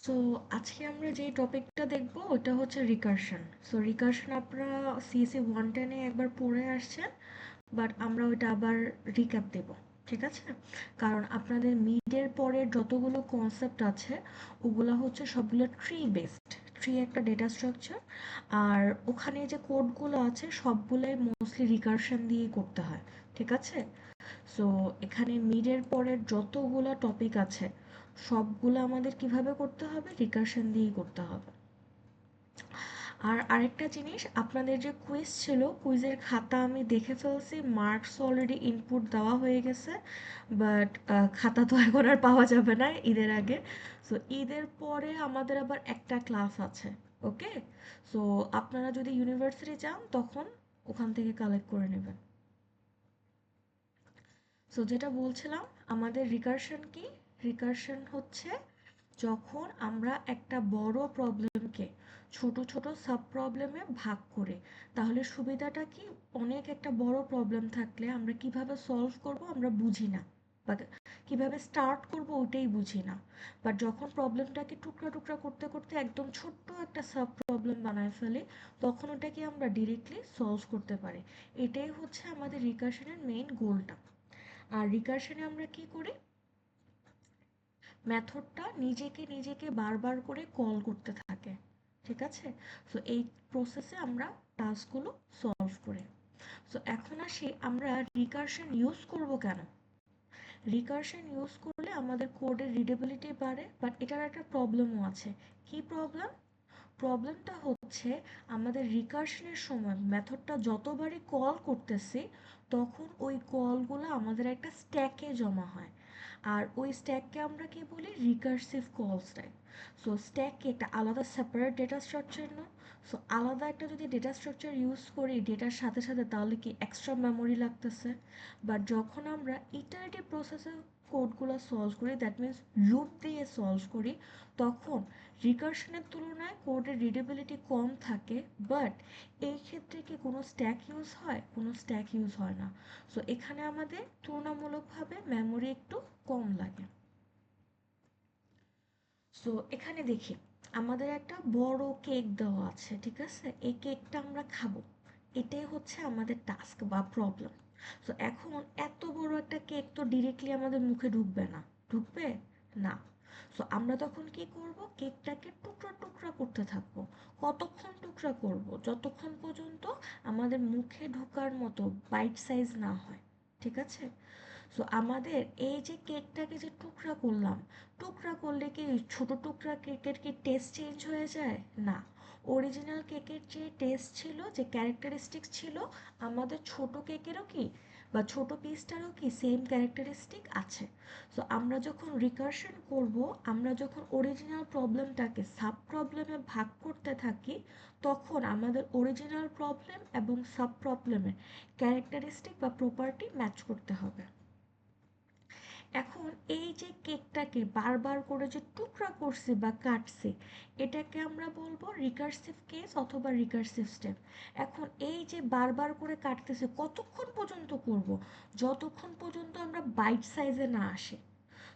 So আজকে আমরা যে টপিকটা দেখব ওটা হচ্ছে রিকারশন। সো রিকারশন আপনারা সিএসসি 110-এ একবার পড়ে আসছেন, বাট আমরা ওইটা আবার রিক্যাপ দেব। ঠিক আছে? কারণ আপনাদের মিডের পরের যতগুলো কনসেপ্ট আছে ওগুলো হচ্ছে সবগুলো ট্রি বেসড। ট্রি একটা ডেটা স্ট্রাকচার, আর ওখানে যে কোডগুলো আছে সবগুলোই মোস্টলি রিকারশন দিয়েই করতে হয়। ঠিক আছে? সো এখানে মিডের পরের যতগুলো টপিক আছে সবগুলো আমাদের কিভাবে করতে হবে, রিকারশন দিয়েই করতে হবে। আর আরেকটা জিনিস, আপনাদের যে কুইজ ছিল, কুইজের খাতা আমি দেখে ফেলছি, মার্কস অলরেডি ইনপুট দেওয়া হয়ে গেছে, বাট খাতা তো এখন আর পাওয়া যাবে না ঈদের আগে। সো ঈদের পরে আমাদের আবার একটা ক্লাস আছে। ওকে? সো আপনারা যদি ইউনিভার্সিটি যান তখন ওখান থেকে কালেক্ট করে নেবেন। সো যেটা বলছিলাম, আমাদের রিকারশন কি? রিকারশন হচ্ছে যখন আমরা একটা বড় প্রবলেমকে ছোট ছোট সাব প্রবলেমে ভাগ করি। তাহলে সুবিধাটা কি, অনেক একটা বড় প্রবলেম থাকলে আমরা কিভাবে সলভ করব আমরা বুঝি না, বা কিভাবে স্টার্ট করব ওইটাই বুঝি না। বাট যখন প্রবলেমটাকে টুকরা টুকরা করতে করতে একদম ছোট্ট একটা সাব প্রবলেম বানায় ফেলি, তখন ওটাকে আমরা ডিরেক্টলি সলভ করতে পারি। এটাই হচ্ছে আমাদের রিকারশনের মেইন গোলটা। আর রিকারশনে আমরা কি করি, মেথডটা নিজেকে নিজেকে বারবার করে কল করতে থাকে। ঠিক আছে? সো এই প্রসেসে আমরা টাস্কগুলো সলভ করি। সো এখন আসি, আমরা রিকারশন ইউজ করব কেন। রিকারশন ইউজ করলে আমাদের কোডের রিডেবিলিটি বাড়ে, বাট এটার একটা প্রবলেমও আছে। কি প্রবলেম? প্রবলেমটা হচ্ছে আমাদের রিকারশনের সময় মেথডটা যতবারই কল করতেছি তখন ওই কলগুলো আমাদের একটা স্ট্যাকে জমা হয়। আর ওই স্ট্যাককে আমরা কি বলি, রিকারসিভ কল স্ট্যাক। সো স্ট্যাককে একটা আলাদা সেপারেট ডেটা স্ট্রাকচার না। সো আলাদা একটা যদি ডেটা স্ট্রাকচার ইউজ করি ডেটার সাথে সাথে, তাহলে কি এক্সট্রা মেমোরি লাগতেছে। বাট যখন আমরা ইটারেটিভ প্রসেসে কোডগুলো সলভ করি, দ্যাট মিনস লুপ দিয়ে সলভ করি, তখন রিকারশনের তুলনায় কোডের রিডেবিলিটি কম থাকে। বাট এই ক্ষেত্রে কি কোনো স্ট্যাক ইউজ হয়? কোনো স্ট্যাক ইউজ হয় না। সো এখানে আমাদের তুলনামূলকভাবে মেমোরি একটু কম লাগে। সো এখানে দেখি, আমাদের একটা বড় কেক দেওয়া আছে। ঠিক আছে? এই কেকটা আমরা খাবো, এটাই হচ্ছে আমাদের টাস্ক বা প্রবলেম। সো এখন এত বড় একটা কেক তো ডিরেক্টলি আমাদের মুখে ঢুকবে না। ঢুকবে না। সো আমরা তখন কি করব, কেকটাকে টুকরা টুকরা করতে থাকবো। কতক্ষণ টুকরা করব? যতক্ষণ পর্যন্ত আমাদের মুখে ঢোকার মতো বাইট সাইজ না হয়। ঠিক আছে? সো আমাদের এই যে কেকটাকে যে টুকরা করলাম, টুকরা করলে কি ছোট টুকরা কেকের কি টেস্ট চেঞ্জ হয়ে যায়? না। অরিজিনাল কেকের যে টেস্ট ছিল, যে ক্যারেক্টারিস্টিক্স ছিল, আমাদের ছোট কেকেরও কি বা ছোট পিসটারও কি সেম ক্যারেক্টারিস্টিক আছে। সো আমরা যখন রিকারশন করব, আমরা যখন অরিজিনাল প্রবলেমটাকে সাব প্রবলেমে ভাগ করতে থাকি, তখন আমাদের অরিজিনাল প্রবলেম এবং সাব প্রবলেমের ক্যারেক্টারিস্টিক বা প্রপার্টি ম্যাচ করতে হবে। এখন এই যে কেকটাকে বারবার করে যে টুকরা করছি বা কাটছি, এটাকে আমরা বলবো রিকারসিভ কেস অথবা রিকারসিভ স্টেপ। এখন এই যে বারবার করে কাটতেছে, কতক্ষণ পর্যন্ত করব? যতক্ষণ পর্যন্ত আমরা বাইট সাইজে না আসে।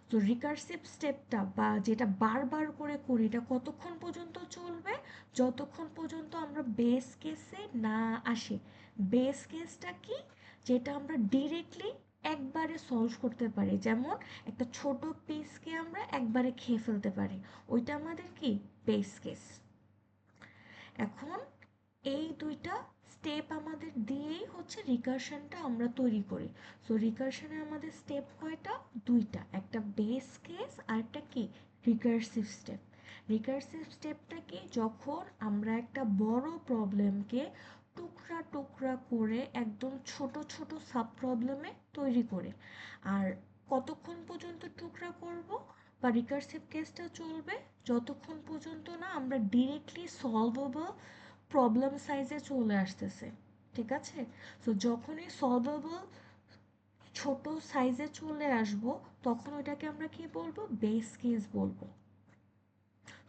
তো রিকারসিভ স্টেপটা বা যেটা বারবার করে করি, এটা কতক্ষণ পর্যন্ত চলবে? যতক্ষণ পর্যন্ত আমরা বেস কেসে না আসি। বেস কেসটা কি? যেটা আমরা ডিরেক্টলি একবারে সলভ করতে পারি, যেমন একটা ছোট পিসকে আমরা একবারে খেয়ে ফেলতে পারি, ওইটা আমাদের কি বেস কেস। এখন এই দুইটা স্টেপ আমাদের দিয়েই হচ্ছে রিকারশনটা আমরা তৈরি করি। সো রিকারশনে আমাদের স্টেপ কয়টা? দুইটা, একটা বেস কেস আর একটা কি রিকারসিভ স্টেপ। রিকারসিভ স্টেপটা কি, যখন আমরা একটা বড় প্রবলেমকে টুকরা টুকরা করে একদম ছোট ছোট সাব প্রবলেমে তৈরি করে। আর কতক্ষণ পর্যন্ত টুকরা করব বা রিকারসিভ কেসটা চলবে? যতক্ষণ পর্যন্ত না আমরা ডিরেক্টলি সলভেবল প্রবলেম সাইজে চলে আসতেছে। ঠিক আছে? সো যখনই সলভেবল ছোট সাইজে চলে আসব, তখন ওইটাকে আমরা কি বলবো, বেস কেস বলবো।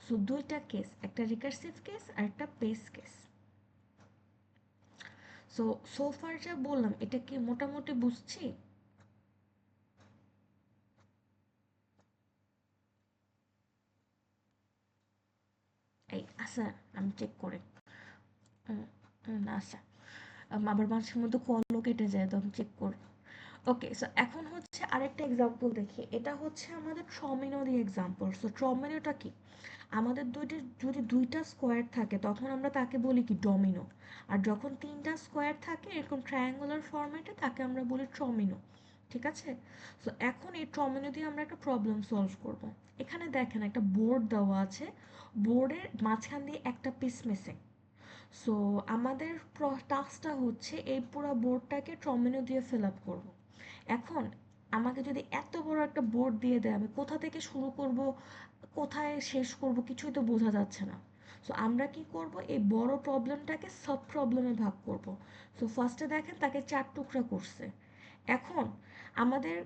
সো দুইটা কেস, একটা রিকারসিভ কেস আর একটা বেস কেস। সো সোফার যা বললাম এটা কি মোটামুটি বুঝছি? এই আচ্ছা আমি চেক করে আচ্ছা আবার মাঝে মধ্যে কলও কেটে যায় তো আমি চেক করি। ওকে, সো এখন হচ্ছে আরেকটা এক্সাম্পল দেখি। এটা হচ্ছে আমাদের ট্রমিনো দিয়ে এক্সাম্পল। সো ট্রমিনোটা কি, আমাদের যদি দুইটা স্কোয়ার থাকে তখন আমরা তাকে বলি কি ডমিনো, আর যখন তিনটা স্কোয়ার থাকে এরকম ট্রায়াঙ্গুলার ফরম্যাটে তাকে আমরা বলি ট্রমিনো। ঠিক আছে, সো এখন এই ট্রমিনো দিয়ে আমরা একটা প্রবলেম সলভ করব। এখানে দেখেন একটা বোর্ড দেওয়া আছে, বোর্ডের মাঝখান দিয়ে একটা পিস মিসিং। সো আমাদের টাস্কটা হচ্ছে এই পুরো বোর্ডটাকে ট্রমিনো দিয়ে ফিল আপ করবো। এখন আমাকে যদি এত বড় একটা বোর্ড দিয়ে দেয়, আমি কোথা থেকে শুরু করব কোথায় শেষ করব কিছুই তো বোঝা যাচ্ছে না। সো আমরা কি করব, এই বড় প্রবলেমটাকে সাব প্রবলেমে ভাগ করব। সো ফার্স্টে দেখেন তাকে 4 টুকরা করছে। এখন আমাদের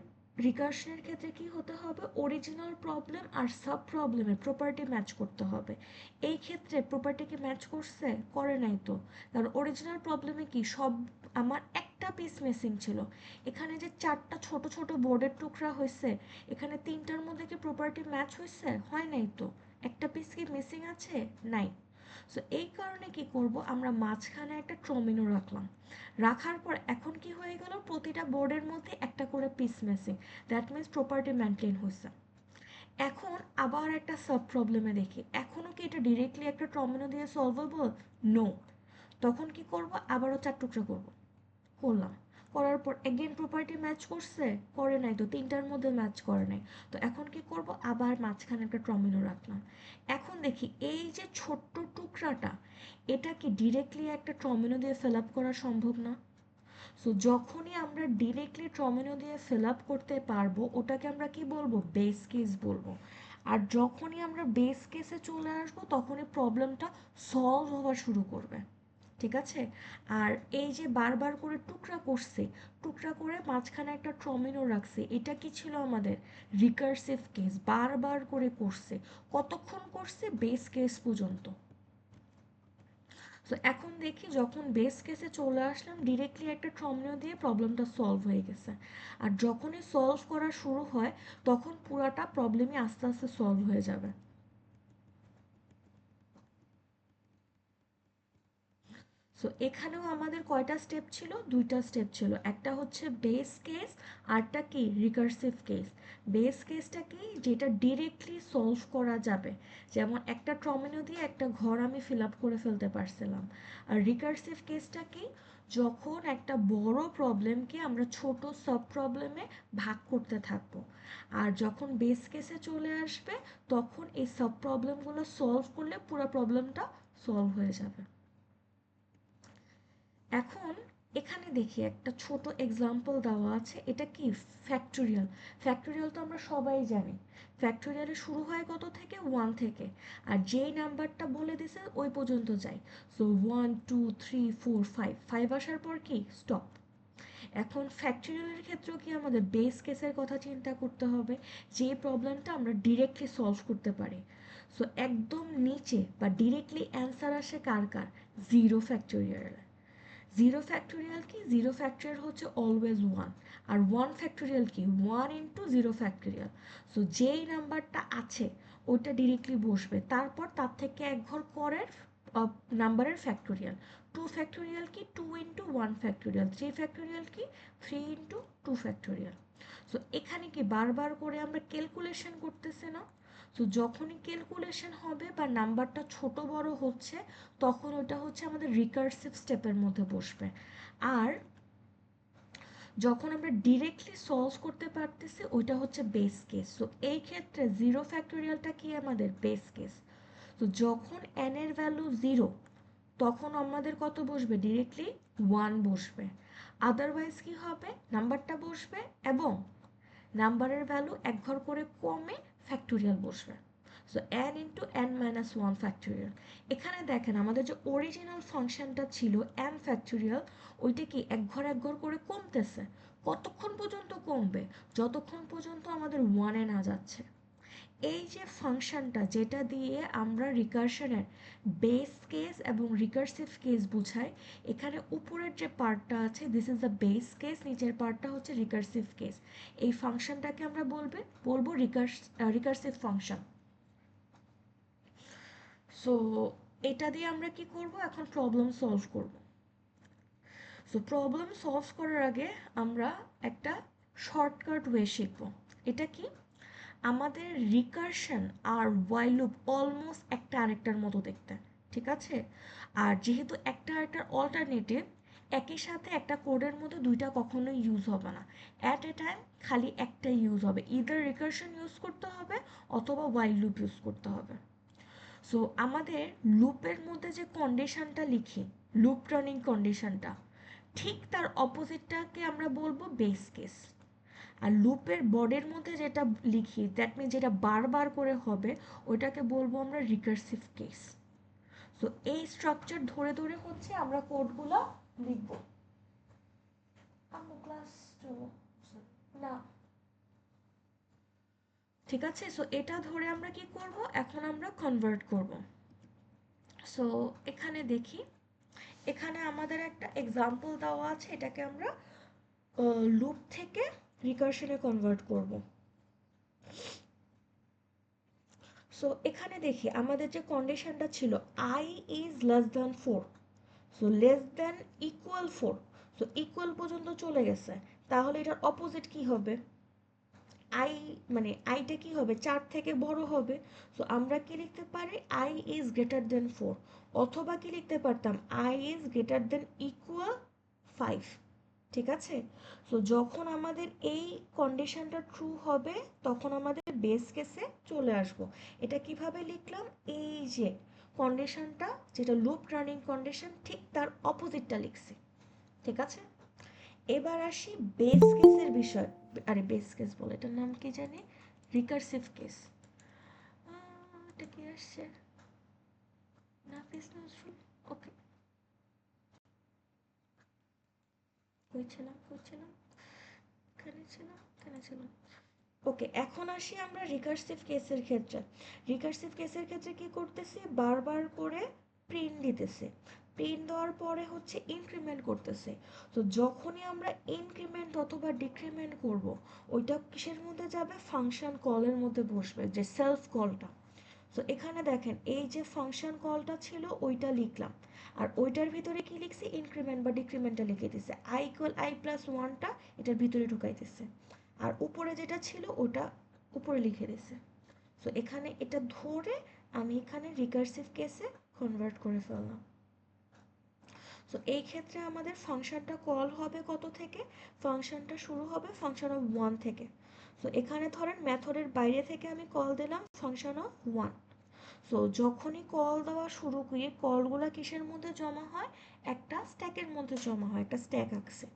রিকার্শনের ক্ষেত্রে কি হতে হবে, অরিজিনাল প্রবলেম আর সাব প্রবলেমের প্রপার্টি ম্যাচ করতে হবে। এই ক্ষেত্রে প্রপার্টি কি ম্যাচ করছে, করে নাই তো, কারণ অরিজিনাল প্রবলেমে কি সব আমার একটা পিস মিসিং ছিল। এখানে যে 4টা ছোট ছোট বোর্ডের টুকরা হয়েছে, এখানে 3টার মধ্যে কি প্রপার্টি ম্যাচ হয়েছে, হয় নাই তো। একটা পিস কি মিসিং আছে, নাই। সো এই কারণে কি করব, আমরা মাঝখানে একটা ট্রমিনো রাখলাম। রাখার পর এখন কি হয়ে গেল, প্রতিটা বোর্ডের মধ্যে একটা করে piece missing, that means property maintain হয়েছে। এখন আবার একটা সাব প্রবলেমে দেখি, এখনও কি এটা ডিরেক্টলি একটা ট্রমিনো দিয়ে সলভেবল, নো। তখন কি করব, আবারও 4 টুকরা করব, করলাম। করার পর এগেন প্রপার্টি ম্যাচ করছে, করে নাই তো, 3টার মধ্যে ম্যাচ করে নাই। তো এখন কি করব, আবার মাঝখানে একটা ট্রমিনো রাখলাম। এখন দেখি এই যে ছোট্ট টুকরাটা, এটা কি ডিরেক্টলি একটা ট্রমিনো দিয়ে ফিল আপ করা সম্ভব না। সো যখনই আমরা ডিরেক্টলি ট্রমিনো দিয়ে ফিল আপ করতে পারবো ওটাকে আমরা কি বলবো, বেস কেস বলবো। আর যখনই আমরা বেস কেসে চলে আসবো তখনই প্রবলেমটা সলভ হওয়া শুরু করবে। ঠিক আছে, আর এই যে বারবার করে টুকরা করছে, টুকরা করে মাঝখানে একটা ট্রমিনো রাখছে, এটা কি ছিল আমাদের রিকার্সিভ কেস, বারবার করে করছে। কতক্ষণ করছে, বেস কেস পর্যন্ত। সো এখন দেখি যখন বেস কেসে চলে আসলাম ডিরেক্টলি একটা ট্রমিনো দিয়ে প্রবলেমটা সলভ হয়ে গেছে। আর যখনই সলভ করা শুরু হয় তখন পুরাটা প্রবলেমই আস্তে আস্তে সলভ হয়ে যাবে। সো এখানেও আমাদের কয়টা স্টেপ ছিল, 2টা স্টেপ ছিল। একটা হচ্ছে বেস কেস, আরটা কি রিকার্সিভ কেস। বেস কেসটা কি, যেটা ডিরেক্টলি সলভ করা যাবে, যেমন একটা ট্রমিনো দিয়ে একটা ঘর আমি ফিল আপ করে ফেলতে পারছিলাম। আর রিকার্সিভ কেসটা কি, যখন একটা বড় প্রবলেমকে আমরা ছোট সাব প্রবলেমে ভাগ করতে থাকবো। আর যখন বেস কেসে চলে আসবে তখন এই সাব প্রবলেমগুলো সলভ করলে পুরো প্রবলেমটা সলভ হয়ে যাবে। এখন এখানে দেখি একটা ছোট এক্সাম্পল দেওয়া আছে, এটা কি ফ্যাক্টোরিয়াল। ফ্যাক্টোরিয়াল তো আমরা সবাই জানি, ফ্যাক্টোরিয়ালে শুরু হয় কত থেকে, 1 থেকে। আর যেই নাম্বারটা বলে দিছে ওই পর্যন্ত যায়। সো 1 2 3 4 5, 5 আসার পর কি স্টপ। এখন ফ্যাক্টোরিয়ালের ক্ষেত্রেও কি আমাদের বেস কেসের কথা চিন্তা করতে হবে, যে প্রবলেমটা আমরা ডিরেক্টলি সলভ করতে পারি। সো একদম নিচে বা ডিরেক্টলি অ্যান্সার আসে কার কার, 0 ফ্যাক্টোরিয়াল। 0 ফ্যাক্টোরিয়াল কি, 0 ফ্যাক্টোরিয়াল হচ্ছে অলওয়েজ 1। আর 1 ফ্যাক্টোরিয়াল কি, 1 × 0 ফ্যাক্টোরিয়াল। সো যেই নাম্বারটা আছে ওইটা ডিরেক্টলি বসবে, তারপর তার থেকে এক ঘর পরের নাম্বারের ফ্যাক্টোরিয়াল। 2 ফ্যাক্টোরিয়াল কি, 2 × 1 ফ্যাক্টোরিয়াল। 3 ফ্যাক্টোরিয়াল কি, 3 × 2 ফ্যাক্টোরিয়াল। সো এখানে কি বারবার করে আমরা ক্যালকুলেশন করতেছি না। সো যখনই ক্যালকুলেশন হবে বা নাম্বারটা ছোট বড় হচ্ছে তখন ওটা হচ্ছে আমাদের রিকার্সিভ স্টেপের মধ্যে বসবে। আর যখন আমরা ডিরেক্টলি সলভ করতে পারতেছি ওইটা হচ্ছে বেস কেস। সো এই ক্ষেত্রে 0 ফ্যাক্টোরিয়ালটা কি আমাদের বেস কেস। তো যখন n এর ভ্যালু 0 তখন আমাদের কত বসবে, ডিরেক্টলি 1 বসবে। আদারওয়াইজ কি হবে, নাম্বারটা বসবে এবং নাম্বারের ভ্যালু এক ঘর করে কমে ফ্যাক্টোরিয়াল বসবে। So n × n−1 factorial. এখানে দেখেন আমাদের যে অরিজিনাল ফাংশনটা ছিল n ফ্যাক্টোরিয়াল, ওইটা কি এক ঘর করে কমতেছে। কতক্ষণ পর্যন্ত কমবে, যতক্ষণ পর্যন্ত আমাদের 1-এ না যাচ্ছে। এই যে ফাংশনটা যেটা দিয়ে আমরা রিকার্শনের বেস কেস এবং রিকার্সিভ কেস বুঝাই, এখানে উপরের যে পার্টটা আছে this is the base case, নিচের পার্টটা হচ্ছে রিকার্সিভ কেস। এই ফাংশনটাকে আমরা বলবো রিকার্সিভ ফাংশন। সো এটা দিয়ে আমরা কি করব, এখন প্রবলেম সলভ করব। সো প্রবলেম সলভ করার আগে আমরা একটা শর্টকাট ওয়ে শিখব। এটা কি, আমাদের রিকারশন আর while লুপ অলমোস্ট একটা আরেকটার মতো দেখতে, ঠিক আছে? আর যেহেতু একটা আরেকটার অল্টারনেটিভ, একই সাথে একটা কোডের মধ্যে দুইটা কখনোই ইউজ হবে না। অ্যাট এ টাইম খালি একটাই ইউজ হবে, ইদার রিকারশন ইউজ করতে হবে অথবা while লুপ ইউজ করতে হবে। সো আমাদের লুপের মধ্যে যে কন্ডিশনটা লিখি, লুপ রানিং কন্ডিশনটা, ঠিক তার অপোজিটটাকে আমরা বলবো বেস কেস। আর লুপের বডির মধ্যে যেটা লিখি, দ্যাট মিনস যেটা বারবার করে হবে, ওইটাকে বলবো আমরা রিকারসিভ কেস। সো এই স্ট্রাকচার ধরে ধরে হচ্ছে আমরা কোডগুলো লিখবো। ক্লাস না, ঠিক আছে? সো এটা ধরে আমরা কি করব, এখন আমরা কনভার্ট করব। সো এখানে দেখি, এখানে আমাদের একটা এক্সাম্পল দেওয়া আছে, এটাকে আমরা লুপ থেকে রিকারশনে কনভার্ট করব। সো এখানে দেখি আমাদের যে কন্ডিশনটা ছিল I is less than 4, so less than equal 4, so equal পর্যন্ত চলে গেছে। তাহলে এটার অপোজিট কি হবে, আই মানে আইটা কি হবে, 4 থেকে বড় হবে। সো আমরা কি লিখতে পারি, I ইজ গ্রেটার দেন 4, অথবা কি লিখতে পারতাম, I is greater than equal 5, ঠিক আছে? সো যখন আমাদের এই কন্ডিশনটা ট্রু হবে তখন আমাদের বেস কেসে চলে আসব। এটা কিভাবে লিখলাম, এই যে কন্ডিশনটা যেটা লুপ রানিং কন্ডিশন, ঠিক তার অপোজিটটা লিখছি, ঠিক আছে? এবার আসি বেস কেসের বিষয়। আরে বেস কেস বলে, এটার নাম কি জানি, রিকারসিভ কেস। এটা কি আসছে না, পেস নজরুল, ওকে। কইছিলাম এখানে ছিলাম। ওকে, এখন আসি আমরা রিকারসিভ কেসের ক্ষেত্রে। রিকারসিভ কেসের ক্ষেত্রে কি করতেছি, বারবার করে প্রিন্ট দিতেছে, প্রিন্ট দেওয়ার পরে হচ্ছে ইনক্রিমেন্ট করতেছে। তো যখনই আমরা ইনক্রিমেন্ট অথবা ডিক্রিমেন্ট করব, ওইটা কিসের মধ্যে যাবে, ফাংশন কলের মধ্যে বসবে, যে সেলফ কলটা। তো এখানে দেখেন এই যে ফাংশন কলটা ছিল ওইটা লিখলাম, আর ওইটার ভিতরে কি লিখছি, ইনক্রিমেন্ট বা ডিক্রিমেন্টটা লিখে দিছে, আই ইকুয়াল আই প্লাস ওয়ানটা এটার ভিতরে ঢুকাইতেছে, আর উপরে যেটা ছিল ওটা উপরে লিখে দিছে। সো এখানে এটা ধরে আমি এখানে রিকারসিভ কেসে কনভার্ট করে ফেললাম। সো এই ক্ষেত্রে আমাদের ফাংশনটা কল হবে কত থেকে, ফাংশনটা শুরু হবে ফাংশন অফ 1 থেকে। সো এখানে ধরেন মেথডের বাইরে থেকে আমি কল দিলাম ফাংশন অফ 1। সো যখনই কল দেওয়া শুরু করি, কলগুলো কিসের মধ্যে জমা হয়, একটা স্ট্যাকের মধ্যে জমা হয়, একটা স্ট্যাক আঁকছে।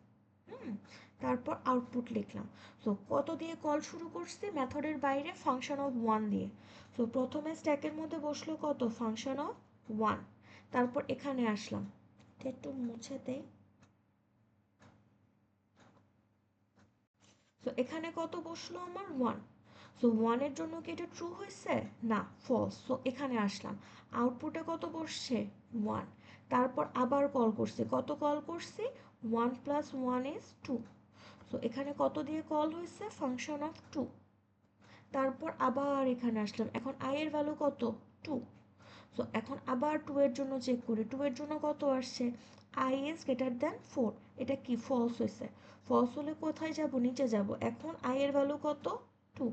হুম, তারপর আউটপুট লিখলাম। সো কত দিয়ে কল শুরু করছি, মেথডের বাইরে ফাংশন অফ 1 দিয়ে। সো প্রথমে স্ট্যাকের মধ্যে বসলো কত, ফাংশন অফ 1। তারপর এখানে আসলাম, এটা একটু মুছে দেই। সো এখানে কত বসলো আমার, 1। সো 1 এর জন্য কি এটা ট্রু হয়েছে, না, ফলস। সো এখানে আসলাম, আউটপুটে কত বসছে, 1। তারপর আবার কল করছি, কত কল করছি, 1 প্লাস 1 ইজ 2। সো এখানে কত দিয়ে কল হয়েছে, ফাংশন অফ 2। তারপর আবার এখানে আসলাম, এখন I এর ভ্যালু কত, 2। সো এখন আবার 2 এর জন্য চেক করি, 2 এর জন্য কত আসছে, I ইজ গ্রেটার দ্যান 4, এটা কি ফলস হয়েছে। ফলস হলে কোথায় যাব, নিচে যাব। এখন I এর ভ্যালু কত, 2,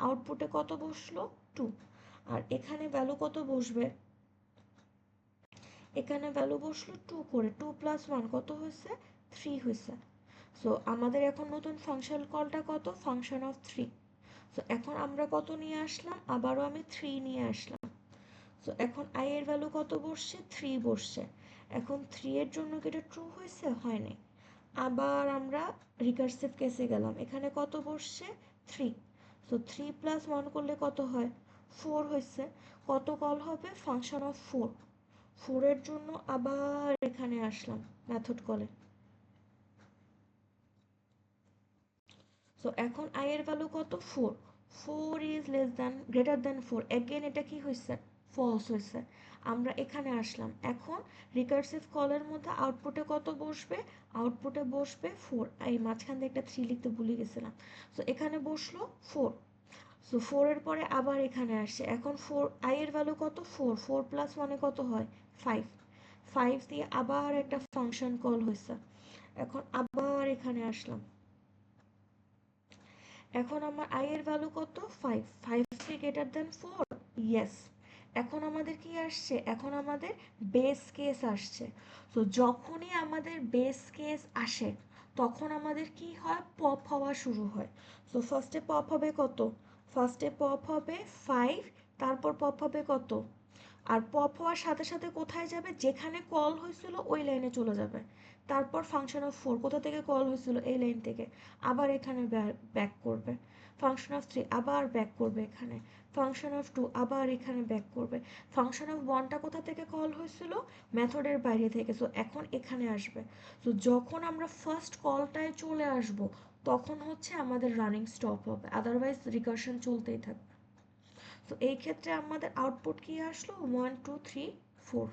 আউটপুটে কত বসলো, 2। আর এখানে ভ্যালু কত বসবে, এখানে ভ্যালু বসলো 2 করে, 2 প্লাস 1 কত হয়েছে, 3 হয়েছে। সো আমাদের এখন নতুন ফাংশন কলটা কত, ফাংশন অফ 3। সো এখন আমরা কত নিয়ে আসলাম, আবারও আমি 3 নিয়ে আসলাম। সো এখন I এর ভ্যালু কত বসছে, 3 বসছে। এখন 3 এর জন্য কি এটা ট্রু হয়েছে, হয়নি। আবার আমরা রিকারসিভ কেসে গেলাম, এখানে কত বসছে, 3। সো 3 প্লাস 1 করলে কত হয়, 4 হয়েছে। কত কল হবে, ফাংশন অফ 4। 4 এর জন্য আবার এখানে আসলাম মেথড কলে। সো এখন I এর ভ্যালু কত, 4। 4 is less than greater than 4, again এটা কি হয়েছে, ফলস হয়েছে। আমরা এখানে আসলাম, এখন রিকারসিভ কলের মধ্যে আউটপুটে কত বসবে, আউটপুটে বসবে 4। এই মাঝখান দিয়ে একটা 3 লিখতে ভুলে গেছিলাম। সো এখানে বসলো 4। সো 4 এর পরে আবার এখানে আসছে, এখন 4 আই এর ভ্যালু কত 4, 4 প্লাস মানে কত হয় 5, 5 দিয়ে আবার একটা ফাংশন কল হয়েছে। এখন আবার এখানে আসলাম, এখন আমার আই এর ভ্যালু কত 5, 5 কি গ্রেটার দেন 4, ইয়েস। এখন আমাদের কি আসছে, এখন আমাদের বেস কেস আসছে। তো যখনই আমাদের বেস কেস আসে তখন আমাদের কি হয়, পপ হওয়া শুরু হয়। সো ফার্স্টে পপ হবে কত, ফার্স্টে পপ হবে 5, তারপর পপ হবে কত, আর পপ হওয়ার সাথে সাথে কোথায় যাবে, যেখানে কল হয়েছিল ওই লাইনে চলে যাবে। তারপর ফাংশন অফ 4 কোথা থেকে কল হয়েছিল, এই লাইন থেকে, আবার এখানে ব্যাক করবে। ফাংশন অফ 3 আবার ব্যাক করবে এখানে, ফাংশন অফ 2 আবার এখানে ব্যাক করবে। ফাংশন অফ 1টা কোথা থেকে কল হয়েছিল, মেথডের বাইরে থেকে, সো এখন এখানে আসবে। সো যখন আমরা ফার্স্ট কলটায় চলে আসব তখন হচ্ছে আমাদের রানিং স্টপ হবে, আদারওয়াইজ রিকারশন চলতেই থাকবে। তো এই ক্ষেত্রে আমাদের আউটপুট কি আসলো 1 2 3 4।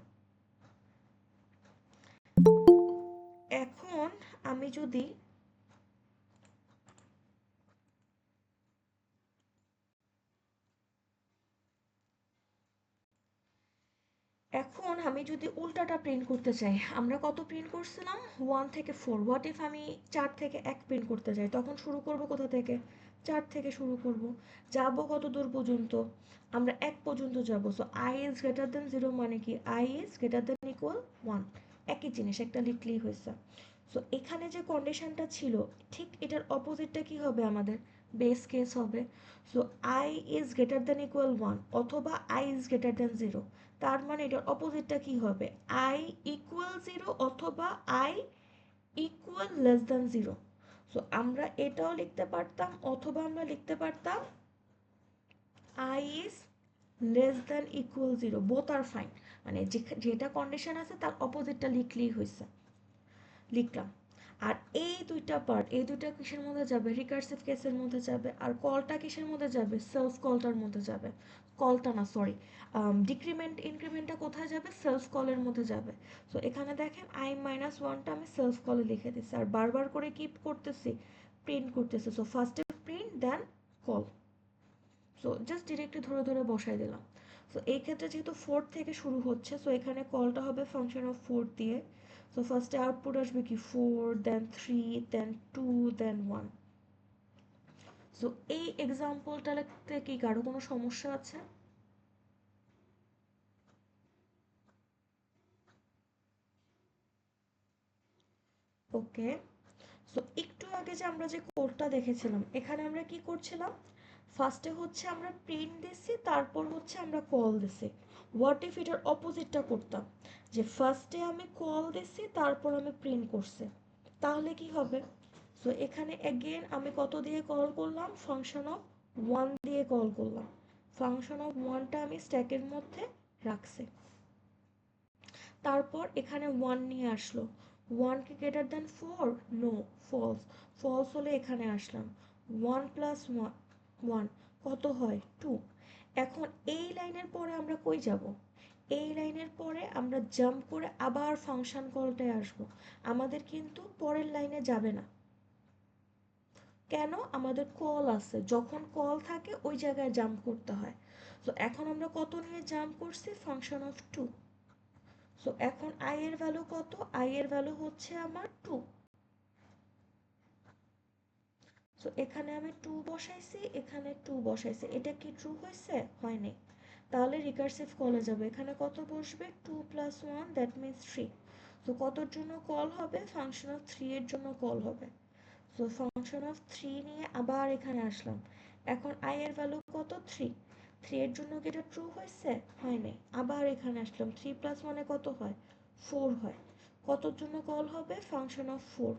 এখন আমি যদি উল্টাটা প্রিন্ট করতে চাই, আমরা কত প্রিন্ট করছিলাম 1 থেকে 4, হোয়াট ইফ আমি 4 থেকে 1 প্রিন্ট করতে চাই, তখন শুরু করব কোথা থেকে, 4 থেকে শুরু করব, যাব কত দূর পর্যন্ত, আমরা 1 পর্যন্ত যাব। So I is greater than 0 মানে কি, I is greater than equal 1, একই জিনিস একটা লিখলেই হয়েছে। সো এখানে যে কন্ডিশনটা ছিল ঠিক এটার অপোজিটটা কি হবে, আমাদের বেস কেস হবে। So I is greater than equal 1 অথবা আই ইজ গ্রেটার দেন 0, তার মানে এটার অপোজিটটা কি হবে, আই ইকুয়াল 0 অথবা I equal less than 0। So আমরা এটাও লিখতে পারতাম অথবা আমরা লিখতে পারতাম I is less than equal 0, both are fine, মানে যেটা কন্ডিশন আছে তার অপোজিটটা লিখলেই হয়েছে, লিখলাম। আর এই দুইটা পার্ট, এই দুইটা কিসের মধ্যে যাবে, রিকার্সিভ কেসের মধ্যে যাবে, আর কলটা কিসের মধ্যে যাবে, সেলফ কলটার মধ্যে যাবে, কলটা না সরি, ডিক্রিমেন্ট ইনক্রিমেন্টটা কোথায় যাবে, সেলফ কলের মধ্যে যাবে। সো এখানে দেখেন আই মাইনাস ওয়ানটা আমি সেলফ কলে লিখে দিচ্ছি, আর বারবার করে কি করতেছি, প্রিন্ট করতেছি। সো ফার্স্টে প্রিন্ট দেন কল, সো জাস্ট ডিরেক্টলি ধরে ধরে বসাই দিলাম। সো এই ক্ষেত্রে যেহেতু 4 থেকে শুরু হচ্ছে, সো এখানে কলটা হবে ফাংশন অফ 4 দিয়ে। সো ফার্স্টে আউটপুট আসবে কি 4, দেন 3, দেন 2, দেন 1। সো এই এক্সাম্পলটাতে কি কারো কোনো সমস্যা আছে? ওকে, সো একটু আগে যে আমরা যে কোডটা দেখেছিলাম, এখানে আমরা কি করছিলাম, ফার্স্টে হচ্ছে আমরা প্রিন্ট দিছি, তারপর হচ্ছে আমরা কল দিছি। হোয়াট ইফ এটার অপোজিটটা করতাম, যে ফার্স্টে আমি কল দিছি তারপর আমি প্রিন্ট করছি, তাহলে কি হবে। সো এখানে এগেন আমি কত দিয়ে কল করলাম, ফাংশন অফ 1 দিয়ে কল করলাম, ফাংশন অফ 1টা আমি স্ট্যাকের মধ্যে রাখছি, তারপর এখানে 1 নিয়ে আসলো, 1 কি greater than 4, no, false, false হলে এখানে আসলাম, 1 প্লাস 1 কত হয় 2। এখন এই লাইনের পরে আমরা কই যাব, এই লাইনের পরে আমরা জাম্প করে আবার ফাংশন কলটায় আসব, আমাদের কিন্তু পরের লাইনে যাবে না, কেন, আমাদের কল আছে, যখন কল থাকে ওই জায়গায় জাম্প করতে হয়। তো এখন আমরা কত নিয়ে জাম্প করছি, ফাংশন অফ 2। সো এখন আই এর ভ্যালু কত, আই এর ভ্যালু হচ্ছে আমার 2। সো এখানে আমি 2 বসাইছি, এখানে 2 বসাইছি, এটা কি ট্রু হয়েছে, হয়নি, তাহলে রিকার্সিভ কলে যাবে, এখানে কত বসবে 2 প্লাস 1 দ্যাট মিনস 3। সো কতর জন্য কল হবে, ফাংশন অফ 3 এর জন্য কল হবে। সো ফাংশন অফ 3 নিয়ে আবার এখানে আসলাম, এখন আই এর ভ্যালু কত 3, 3 এর জন্য কি এটা ট্রু হয়েছে, হয়নি, আবার এখানে আসলাম, 3 প্লাস মানে কত হয় 4 হয়, কতর জন্য কল হবে, ফাংশন অফ 4।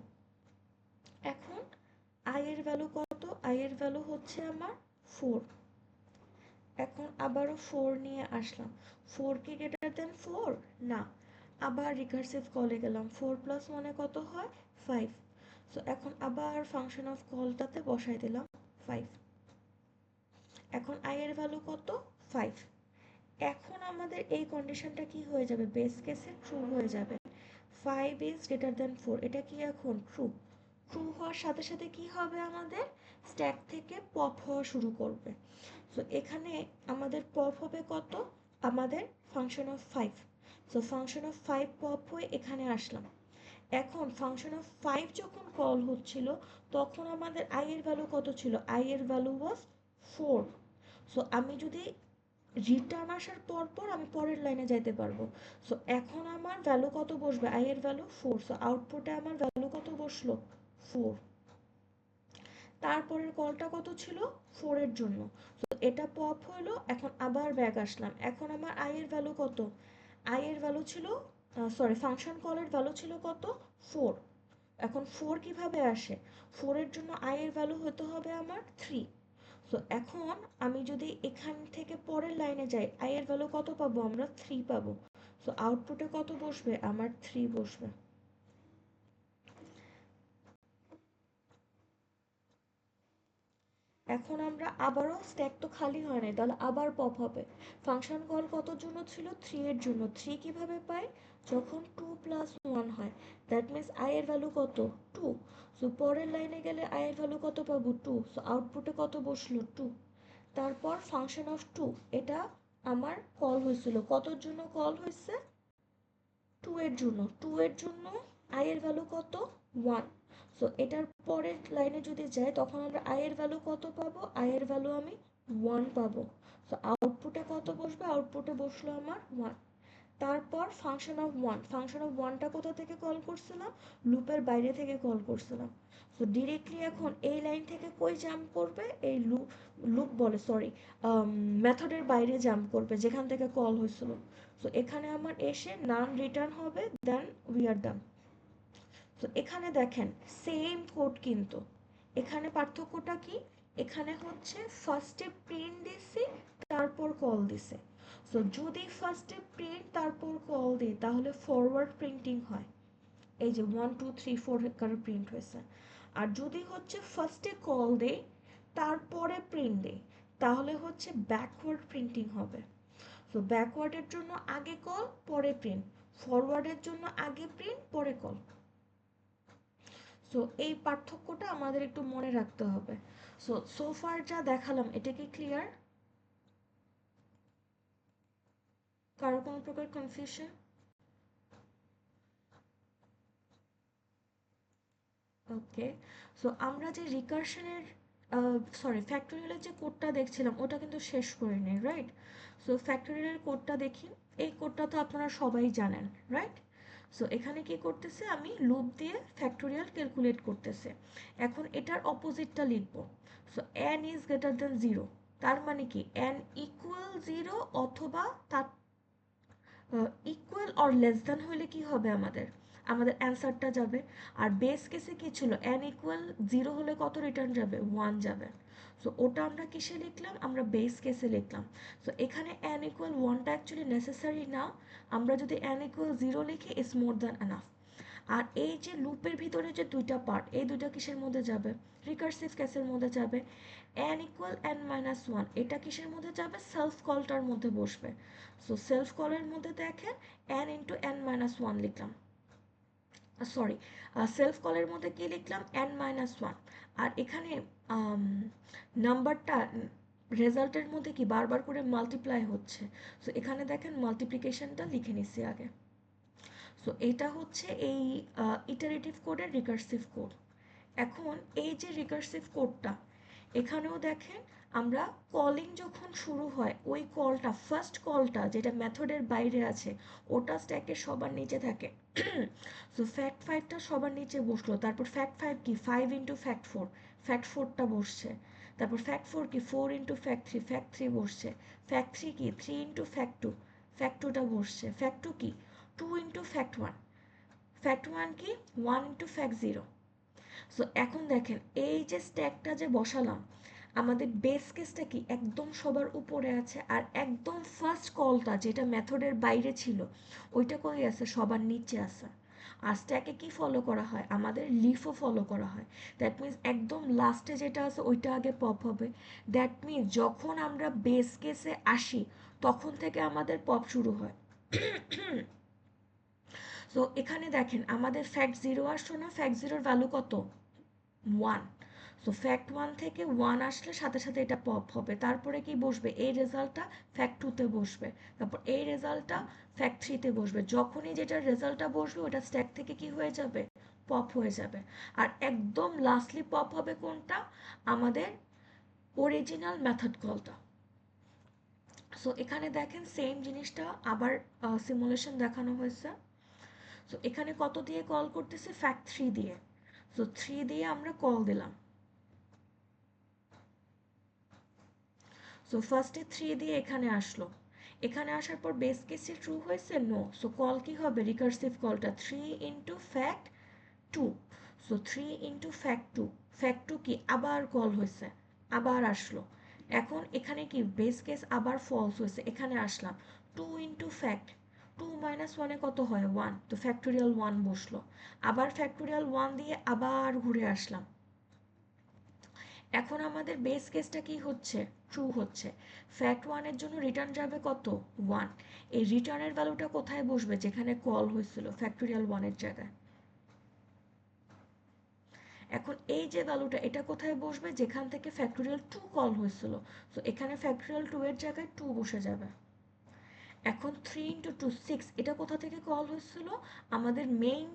এখন আই এর ভ্যালু কত, আই এর ভ্যালু হচ্ছে আমার 4, এখন আবারও 4 নিয়ে আসলাম, 4 কি গ্রেটার দেন 4, না, আবার রিকার্সিভ কলে গেলাম, 4 প্লাস মানে কত হয় 5। সো এখন আবার ফাংশন অফ কলটাতে বসাই দিলাম 5, এখন আই এর ভ্যালু কত 5। এখন আমাদের এই কন্ডিশনটা কি হয়ে যাবে, বেস কেসে ট্রু হয়ে যাবে, 5 ইজ গ্রেটার দেন 4, এটা কি এখন ট্রু, ট্রু হওয়ার সাথে সাথে কি হবে, আমাদের স্ট্যাক থেকে পপ হওয়া শুরু করবে। সো এখানে আমাদের পপ হবে কত, আমাদের function of 5। So function of 5 pop হয়ে এখানে আসলাম। এখন ফাংশন অফ 5 যখন কল হচ্ছিল তখন আমাদের আই এর ভ্যালু কত ছিল, আই এর ভ্যালু ওয়াজ 4। সো আমি যদি রিটার্ন আসার পর পর আমি পরের লাইনে যাইতে পারবো। সো এখন আমার ভ্যালু কত বসবে, আই এর ভ্যালু 4। সো আউটপুটে আমার ভ্যালু কত বসলো, 4। তারপরের কলটা কত ছিল, 4 এর জন্য। তো এটা পপ হলো, এখন আবার ব্যাক আসলাম। এখন আমার আই এর ভ্যালু কত, আই এর ভ্যালু ছিল সরি ফাংশন কলের ভ্যালু ছিল কত, 4। এখন 4 কিভাবে আসে, 4 এর জন্য আই এর ভ্যালু হতে হবে আমার 3। সো এখন আমি যদি এখান থেকে পরের লাইনে যাই, আই এর ভ্যালু কত পাবো, আমরা 3 পাবো। সো আউটপুটে কত বসবে, আমার 3 বসবে। এখন আমরা আবারও স্ট্যাক তো খালি হয় নাই, তাহলে আবার পপ হবে। ফাংশন কল কতর জন্য ছিল, 3 এর জন্য। 3 কিভাবে পাই, যখন 2 প্লাস 1 হয়, দ্যাট মিনস আই এর ভ্যালু কত, 2। সো পরের লাইনে গেলে আই এর ভ্যালু কত পাবো, 2। সো আউটপুটে কত বসলো, 2। তারপর ফাংশন অফ 2, এটা আমার কল হয়েছিল, কতর জন্য কল হয়েছে, 2 এর জন্য। 2 এর জন্য আই এর ভ্যালু কত, 1। সো এটার পরের লাইনে যদি যাই তখন আমরা আই এর ভ্যালু কত পাবো, আই এর ভ্যালু আমি 1 পাবো। সো আউটপুটে কত বসবে, আউটপুটে বসলো আমার 1। তারপর ফাংশন অফ 1, ফাংশন অফ 1টা কোথা থেকে কল করছিলাম, লুপের বাইরে থেকে কল করছিলাম। সো ডিরেক্টলি এখন এই লাইন থেকে কই জাম্প করবে, এই লুপ, লুপ বলে সরি, মেথডের বাইরে জাম্প করবে যেখান থেকে কল হয়েছিল। সো এখানে আমার এসে নান রিটার্ন হবে, দেন উই আর ডান। তো এখানে দেখেন সেম কোড, কিন্তু এখানে পার্থক্যটা কি, এখানে হচ্ছে ফার্স্টে প্রিন্ট দিছি তারপর কল দিছে। সো যদি ফার্স্টে প্রিন্ট তারপর কল দিই তাহলে ফরওয়ার্ড প্রিন্টিং হয়, এই যে 1 2 3 4 করে প্রিন্ট হয়েছে। আর যদি হচ্ছে ফার্স্টে কল দেই তারপরে প্রিন্ট দেই তাহলে হচ্ছে ব্যাকওয়ার্ড প্রিন্টিং হবে। সো ব্যাকওয়ার্ডের জন্য আগে কল পরে প্রিন্ট, ফরওয়ার্ডের জন্য আগে প্রিন্ট পরে কল। সো এই পার্থক্যটা আমাদের একটু মনে রাখতে হবে। সো সোফার যা দেখালাম এটা কি ক্লিয়ার, কারো কোনো প্রকার কনফিউশন? ওকে। সো আমরা যে রিকার্শনের সরি ফ্যাক্টোরিয়ালের যে কোডটা দেখছিলাম ওটা কিন্তু শেষ করে নেই, রাইট? সো ফ্যাক্টোরিয়ালের কোডটা দেখি, এই কোডটা তো আপনারা সবাই জানেন, রাইট? সো এখানে কি করতেছে, আমি লুপ দিয়ে ফ্যাক্টোরিয়াল ক্যালকুলেট করতেছে। এখন এটার অপোজিটটা লিখব। So n is greater than 0, তার মানে কি n ইকুয়াল 0 অথবা তার ইকুয়াল অর লেস দ্যান হলে কি হবে, আমাদের আমাদের অ্যান্সারটা যাবে। আর বেস কেসে কি ছিল, n ইকুয়াল 0 হলে কত রিটার্ন যাবে, 1 যাবে। সো ওটা আমরা কিসে লিখলাম, আমরা বেস কেসে লিখলাম। সো এখানে n ইকুয়াল 1টা অ্যাকচুয়ালি নেসেসারি না, আমরা যদি n ইকুয়াল 0 লিখি ইটস মোর দ্যান এনাফ। আর এই যে লুপের ভিতরে যে দুইটা পার্ট, এই দুইটা কিসের মধ্যে যাবে, রিকার্সিভ কেসের মধ্যে যাবে। n ইকুয়াল n মাইনাস 1 এটা কিসের মধ্যে যাবে, সেলফ কলটার মধ্যে বসবে। সো সেলফ কলের মধ্যে দেখেন n ইন্টু n মাইনাস 1 লিখলাম, সরি সেলফ কলের মধ্যে কি লিখলাম, n মাইনাস 1। আর এখানে নাম্বারটা রেজাল্টের মধ্যে কি বারবার করে মাল্টিপ্লাই হচ্ছে। সো এখানে দেখেন মাল্টিপ্লিকেশনটা লিখে নিচ্ছি আগে। সো এটা হচ্ছে এই ইটারেটিভ কোডের রিকার্সিভ কোড। এখন এই যে রিকার্সিভ কোডটা, এখানেও দেখেন আমরা কলিং যখন শুরু হয় ওই কলটা, ফার্স্ট কলটা যেটা মেথডের বাইরে আছে ওটা স্ট্যাকের সবার নিচে থাকে। সো ফ্যাক্ট 5টা সবার নিচে বসলো, তারপর ফ্যাক্ট 5 কি 5 ইন্টু ফ্যাক্ট 4, ফ্যাক্ট 4টা বসছে। তারপর ফ্যাক্ট 4 কি 4 ইন্টু ফ্যাক্ট 3, ফ্যাক্ট 3 বসছে। ফ্যাক্ট 3 কি 3 ইন্টু ফ্যাক্ট 2, ফ্যাক্ট 2টা বসছে। ফ্যাক্ট 2 কি 2 ইন্টু ফ্যাক্ট 1, ফ্যাক্ট 1 কি 1 ইন্টু ফ্যাক্ট 0। সো এখন দেখেন এই যে স্ট্যাকটা যে বসালাম, আমাদের বেস কেসটা কি একদম সবার উপরে আছে, আর একদম ফার্স্ট কলটা যেটা মেথডের বাইরে ছিল ওইটা কই আছে, সবার নিচে আছে। আর স্ট্যাকে কি ফলো করা হয়, আমাদের লিফও ফলো করা হয়। দ্যাট মিনস একদম লাস্টে যেটা আছে ওইটা আগে পপ হবে। দ্যাট মিনস যখন আমরা বেস কেসে আসি তখন থেকে আমাদের পপ শুরু হয়। সো এখানে দেখেন আমাদের ফ্যাক্ট 0 আসছো না, ফ্যাক্ট 0-র ভ্যালু কত, ওয়ান। সো ফ্যাক্ট ওয়ান থেকে ওয়ান আসলে সাথে সাথে এটা পপ হবে, তারপরে কি বসবে, এই রেজাল্টটা ফ্যাক্ট টুতে বসবে, তারপর এই রেজাল্টটা ফ্যাক্ট থ্রিতে বসবে। যখনই যেটার রেজাল্টটা বসবে ওটা স্ট্যাক থেকে কি হয়ে যাবে, পপ হয়ে যাবে। আর একদম লাস্টলি পপ হবে কোনটা, আমাদের অরিজিনাল মেথড কলটা। সো এখানে দেখেন সেম জিনিসটা আবার সিমুলেশন দেখানো হয়েছে। সো এখানে কত দিয়ে কল করতেছে, ফ্যাক্ট থ্রি দিয়ে। সো থ্রি দিয়ে আমরা কল দিলাম। সো ফার্স্টে থ্রি দিয়ে এখানে আসলো, এখানে আসার পর বেস কেসে ট্রু হয়েছে, নো। সো কল কি হবে, রিকার্সিভ কলটা three into fact two. So three into fact two, fact two কি আবার কল হয়েছে, আবার আসলো। এখন এখানে কি বেস কেস আবার ফলস হয়েছে, এখানে আসলাম, two into fact two minus ওয়ানে কত হয়, ওয়ান, তো ফ্যাক্টোরিয়াল ওয়ান বসলো। আবার ফ্যাক্টোরিয়াল ওয়ান দিয়ে আবার ঘুরে আসলাম। এখন আমাদের বেস কেসটা কি হচ্ছে, ট্রু হচ্ছে। ফ্যাক্ট ওয়ানের জন্য রিটার্ন যাবে কত, ওয়ান। এই রিটার্নের ভ্যালুটা কোথায় বসবে, যেখানে কল হয়েছিল ফ্যাক্টোরিয়াল ওয়ানের জায়গায়। এখন এই যে ভ্যালুটা এটা কোথায় বসবে, যেখান থেকে ফ্যাক্টোরিয়াল টু কল হয়েছিল। সো এখানে ফ্যাক্টোরিয়াল টু এর জায়গায় টু বসে যাবে। এখন থ্রি ইন্টু টু সিক্স, এটা কোথা থেকে কল হয়েছিল, আমাদের মেইন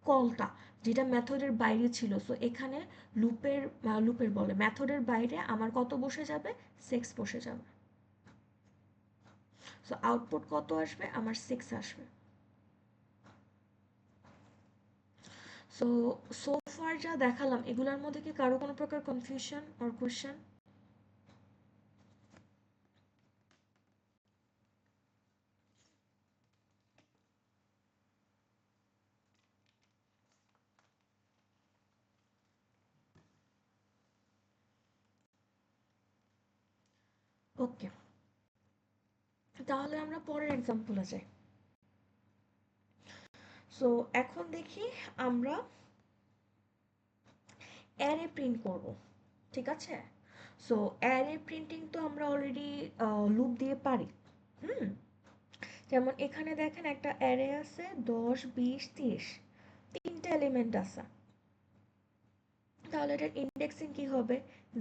কলটা যেটা মেথডের বাইরে ছিল। সো এখানে লুপের বলে মেথডের বাইরে আমার কত বসে যাবে, সিক্স বসে যাবে। সো আউটপুট কত আসবে, আমার সিক্স আসবে। সো সো ফার যা দেখালাম এগুলোর মধ্যে কি কারো কোনো প্রকার কনফিউশন অর কোয়েশ্চেন? ওকে, তাহলে আমরা পরের এক্সাম্পলে যাই। সো এখন দেখি আমরা অ্যারে প্রিন্ট করব, ঠিক আছে। সো অ্যারে প্রিন্টিং তো আমরা অলরেডি লুপ দিয়ে পারি। হুম, যেমন এখানে দেখেন একটা অ্যারে আছে 10 20 30, তিনটা এলিমেন্ট আছে। তাহলে এটার ইন্ডেক্সিং কি হবে,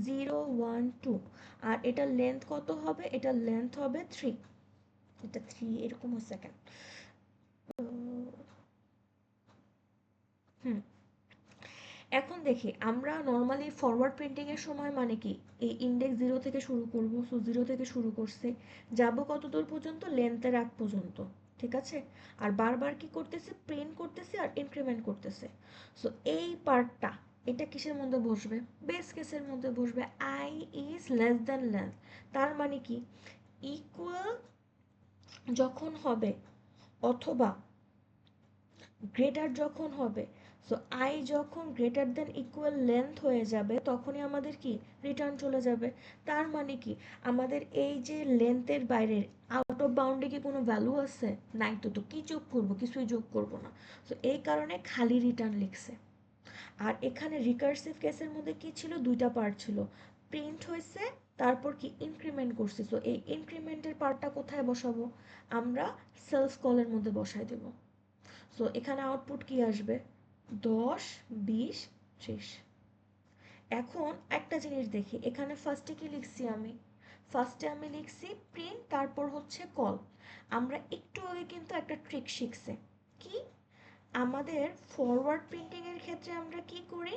0 1 2। আর এটার লেন্থ কত হবে, এটার লেন্থ হবে 3, এটা 3 এরকম হচ্ছে কেন। হুম, এখন দেখি আমরা নর্মালি ফরওয়ার্ড প্রিন্টিং এর সময় মানে কি, এই ইন্ডেক্স জিরো থেকে শুরু করব। সো জিরো থেকে শুরু করছে, যাব কত দূর পর্যন্ত, লেন্থের আগ পর্যন্ত, ঠিক আছে। আর বারবার কি করতেছে, প্রিন্ট করতেছে আর ইনক্রিমেন্ট করতেছে। সো এই পার্টটা এটা কিসের মধ্যে বসবে, বেস কেসের মধ্যে বসবে। I is less than length, তার মানে কি ইকুয়াল যখন হবে অথবা গ্রেটার যখন হবে। সো আই যখন গ্রেটার দেন ইকুয়াল লেন্থ হয়ে যাবে তখনই আমাদের কি রিটার্ন চলে যাবে। তার মানে কি আমাদের এই যে লেন্থের বাইরের আউট অফ বাউন্ডে কি কোনো ভ্যালু আছে, নাই তো। তো কি যোগ করব, কিছুই যোগ করব না। সো এই কারণে খালি রিটার্ন লিখছে। আর এখানে রিকার্সিভ কেসের মধ্যে কি ছিল, দুইটা পার্ট ছিল, প্রিন্ট হয়েছে তারপর কি ইনক্রিমেন্ট করছে। সো এই ইনক্রিমেন্টের পার্টটা কোথায় বসাবো, আমরা সেলফ কলের মধ্যে বসাই দেবো। সো এখানে আউটপুট কি আসবে, 10 20 30। এখন একটা জিনিস দেখি, এখানে ফার্স্টে কি লিখছি আমি, ফার্স্টে আমি লিখছি প্রিন্ট তারপর হচ্ছে কল। আমরা একটু আগে কিন্তু একটা ট্রিক শিখছি, কি আমাদের ফরওয়ার্ড প্রিন্টিং এর ক্ষেত্রে আমরা কি করি,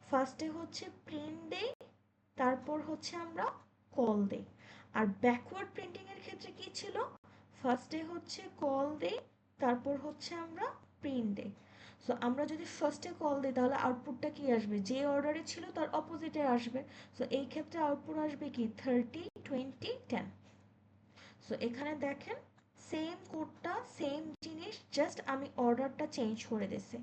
ফার্স্টে হচ্ছে প্রিন্ট দেই তারপর হচ্ছে আমরা কল দেই। আর ব্যাকওয়ার্ড প্রিন্টিং এর ক্ষেত্রে কি ছিল, ফার্স্টে হচ্ছে কল দেই তারপর হচ্ছে আমরা প্রিন্ট দেই। সো আমরা যদি ফার্স্টে কল দিই তাহলে আউটপুটটা কি আসবে, যে অর্ডারে ছিল তার অপোজিটে আসবে। সো এই ক্ষেত্রে আউটপুট আসবে কি 30 20 10। সো এখানে দেখেন সেম কোডটা সেম জিনিস, জাস্ট আমি অর্ডারটা চেঞ্জ করে দিছি।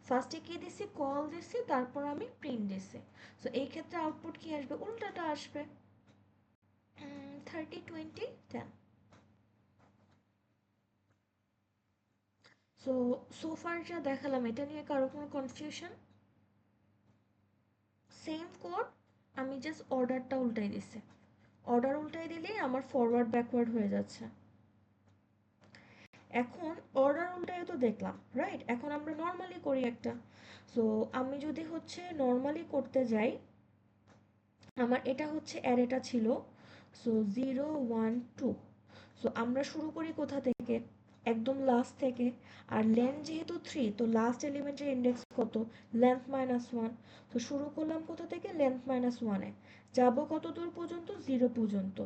ফার্স্টে কি দিছি, কল দিছি তারপর আমি প্রিন্ট দিছি। সো এই ক্ষেত্রে আউটপুট কি আসবে, উল্টাটা আসবে, 30 20 10। সো সোফার যা দেখালাম এটা নিয়ে কারো কোনো কনফিউশন? সেম কোড, আমি জাস্ট অর্ডারটা উল্টাই দিছি। অর্ডার উল্টাই দিলেই আমার ফরওয়ার্ড ব্যাকওয়ার্ড হয়ে যাচ্ছে। এখন অর্ডার উল্টায় তো দেখলাম, রাইট? এখন আমরা নর্মালি করি একটা। সো আমি যদি হচ্ছে নর্মালি করতে যাই, আমার এটা হচ্ছে অ্যারেটা ছিল, সো 0 1 2। সো আমরা শুরু করি কোথা থেকে? একদম লাস্ট থেকে। আর লেন্থ যেহেতু 3, তো লাস্ট এলিমেন্টের ইন্ডেক্স কত? লেন্থ -1। তো শুরু করলাম কোথা থেকে? লেন্থ -1 এ। যাব কত দূর পর্যন্ত? 0 পর্যন্ত।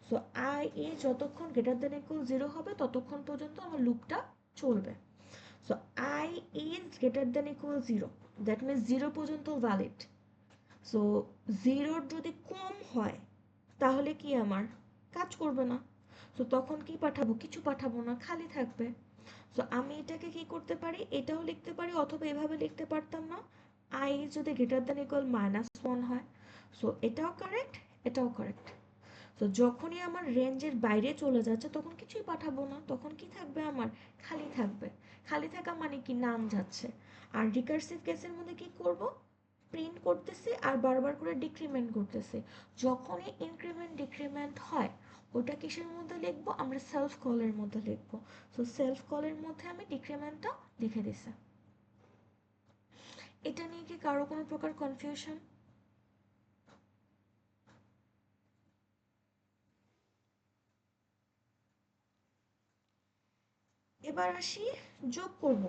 সো আই এ যতক্ষণ গ্রেটার দেন ইকুয়াল 0 হবে ততক্ষণ পর্যন্ত আমার লুপটা চলবে। So I is greater than equal 0, that means 0 পর্যন্ত ভ্যালিড। সো 0 যদি কম হয় তাহলে কি আমার কাজ করবে না। সো তখন কি পাঠাবো? কিছু পাঠাবো না, খালি থাকবে। সো আমি এটাকে কি করতে পারি? এটাও লিখতে পারি, অথবা এভাবে লিখতে পারতাম না, আই যদি গ্রেটার দ্যান ইকুয়াল -1 হয়। সো এটাও কারেক্ট, এটাও কারেক্ট। তো যখনই আমার রেঞ্জের বাইরে চলে যাচ্ছে তখন কিছুই পাঠাবো না, তখন কি থাকবে আমার? খালি থাকবে। খালি থাকা মানে কি? নাম যাচ্ছে। আর রিকার্সিভ কেসের মধ্যে কি করব? প্রিন্ট করতেছি আর বারবার করে ডিক্রিমেন্ট করতেছি। যখনই ইনক্রিমেন্ট ডিক্রিমেন্ট হয় ওটা কিসের মধ্যে লিখবো? আমরা সেলফ কলের মধ্যে লিখবো। সো সেলফ কলের মধ্যে আমি ডিক্রিমেন্টটা লিখে দিছি। এটা নিয়ে কি কারো কোনো প্রকার কনফিউশন? এবার আসি যোগ করব।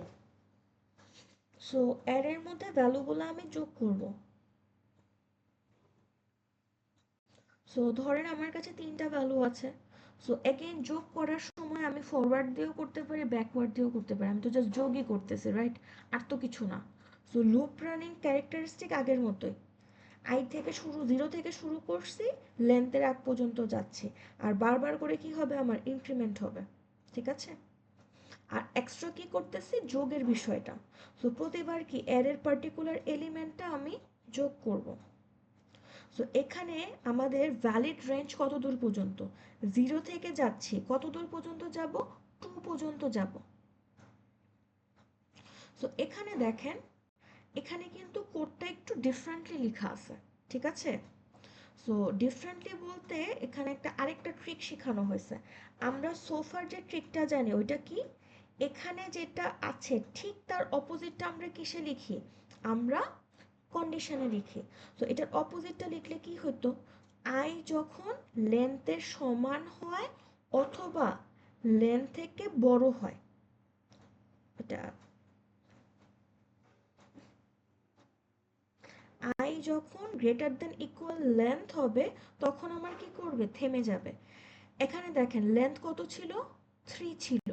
সো অ্যারের মধ্যে ভ্যালুগুলো আমি যোগ করব। সো ধরেন আমার কাছে 3টা ভ্যালু আছে। সো এগেইন যোগ করার সময় আমি ফরওয়ার্ড দিয়েও করতে পারি, ব্যাকওয়ার্ড দিয়েও করতে পারি, আমি তো জাস্ট যোগই করতেছি, রাইট? আর তো কিছু না। সো লুপ রানিং ক্যারেক্টারিস্টিক আগের মতোই। আই থেকে শুরু, 0 থেকে শুরু করছি, লেন্থের আগ পর্যন্ত যাচ্ছি। আর বারবার করে কি হবে? আমার ইনক্রিমেন্ট হবে। ঠিক আছে? আর এক্সট্রা কি করতেছি? যোগের বিষয়টা। সো প্রতিবার কি অ্যারের পার্টিকুলার এলিমেন্টটা আমি যোগ করব। সো এখানে আমাদের ভ্যালিড রেঞ্জ কত দূর পর্যন্ত? 0 থেকে যাচ্ছি, কত দূর পর্যন্ত যাব? 2 পর্যন্ত যাব। সো এখানে দেখেন, এখানে কিন্তু কোডটা একটু ডিফারেন্টলি লেখা আছে। ঠিক আছে? সো ডিফারেন্টলি বলতে এখানে একটা আরেকটা ট্রিক শেখানো হয়েছে। আমরা সোফার যে ট্রিকটা জানি ওইটা কি? এখানে যেটা আছে ঠিক তার অপোজিটটা আমরা কিসে লিখি? আমরা কন্ডিশনে লিখি। তো এটার অপোজিটটা লিখলে কি হতো? আই যখন লেন্থের সমান হয় অথবা লেন্থ থেকে বড় হয়, এটা আই যখন গ্রেটার দেন ইকুয়াল লেন্থ হবে তখন আমার কি করবে? থেমে যাবে। এখানে দেখেন লেন্থ কত ছিল? 3 ছিল।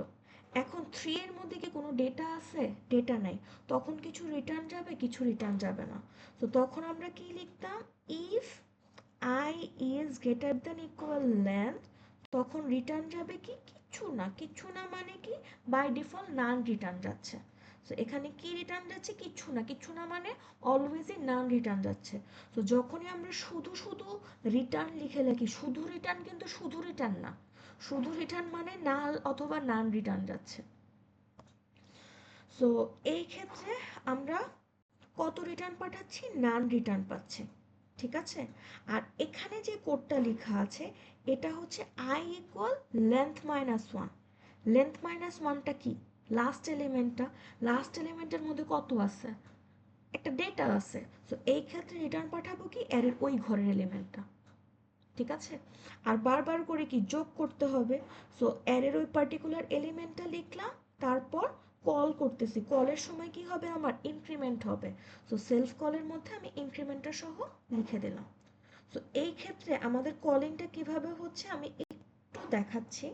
এখন 3 এর মধ্যে কি কোনো ডেটা আছে? ডেটা নাই। তখন কিছু রিটার্ন যাবে? কিছু রিটার্ন যাবে না। তো তখন আমরা কি লিখতাম? If I is greater than equal length, তখন রিটার্ন যাবে কি? কিচ্ছু না। কিচ্ছু না মানে কি? বাই ডিফল্ট নান রিটার্ন যাচ্ছে। তো এখানে কি রিটার্ন যাচ্ছে? কিচ্ছু না। কিচ্ছু না মানে অলওয়েজই নান রিটার্ন যাচ্ছে। তো যখনই আমরা শুধু শুধু রিটার্ন লিখে রাখি, শুধু রিটার্ন কিন্তু শুধু রিটার্ন না, শুধু রিটার্ন মানে নাল অথবা নান রিটার্ন যাচ্ছে। সো এই ক্ষেত্রে আমরা কত রিটার্ন পাঠাচ্ছি? নান রিটার্ন পাচ্ছি। ঠিক আছে? আর এখানে যে কোডটা লেখা আছে এটা হচ্ছে আই ইকুয়াল লেন্থ -1। লেন্থ -1টা কি? লাস্ট এলিমেন্টটা। লাস্ট এলিমেন্টের মধ্যে কত আছে? একটা ডেটা আছে। সো এই ক্ষেত্রে রিটার্ন পাঠাবো কি? অ্যারের ওই ঘরের এলিমেন্টটা। ঠিক আছে? আর বারবার করে কি যোগ করতে হবে। সো অ্যারের ওই পার্টিকুলার এলিমেন্টটা লিখলাম, তারপর কল করতেছি, কলের সময় কি হবে? আমার ইনক্রিমেন্ট হবে। সো সেলফ কলের মধ্যে আমি ইনক্রিমেন্টটা সহ লিখে দিলাম। সো এই ক্ষেত্রে আমাদের কলিংটা কিভাবে হচ্ছে আমি একটু দেখাচ্ছি।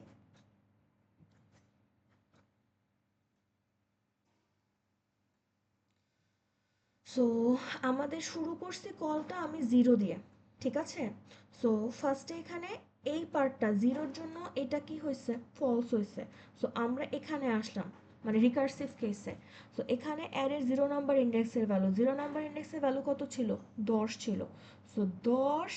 সো আমাদের শুরু করছি কলটা আমি 0 দিয়ে। ঠিক আছে? সো ফার্স্টে এখানে এই পার্টটা 0-র জন্য এটা কি হয়েছে? ফলস হয়েছে। সো আমরা এখানে আসলাম, মানে রিকার্সিভ কেসে। সো এখানে অ্যারের 0 নাম্বার ইন্ডেক্সের ভ্যালু, 0 নাম্বার ইন্ডেক্সের ভ্যালু কত ছিল? 10 ছিল। সো 10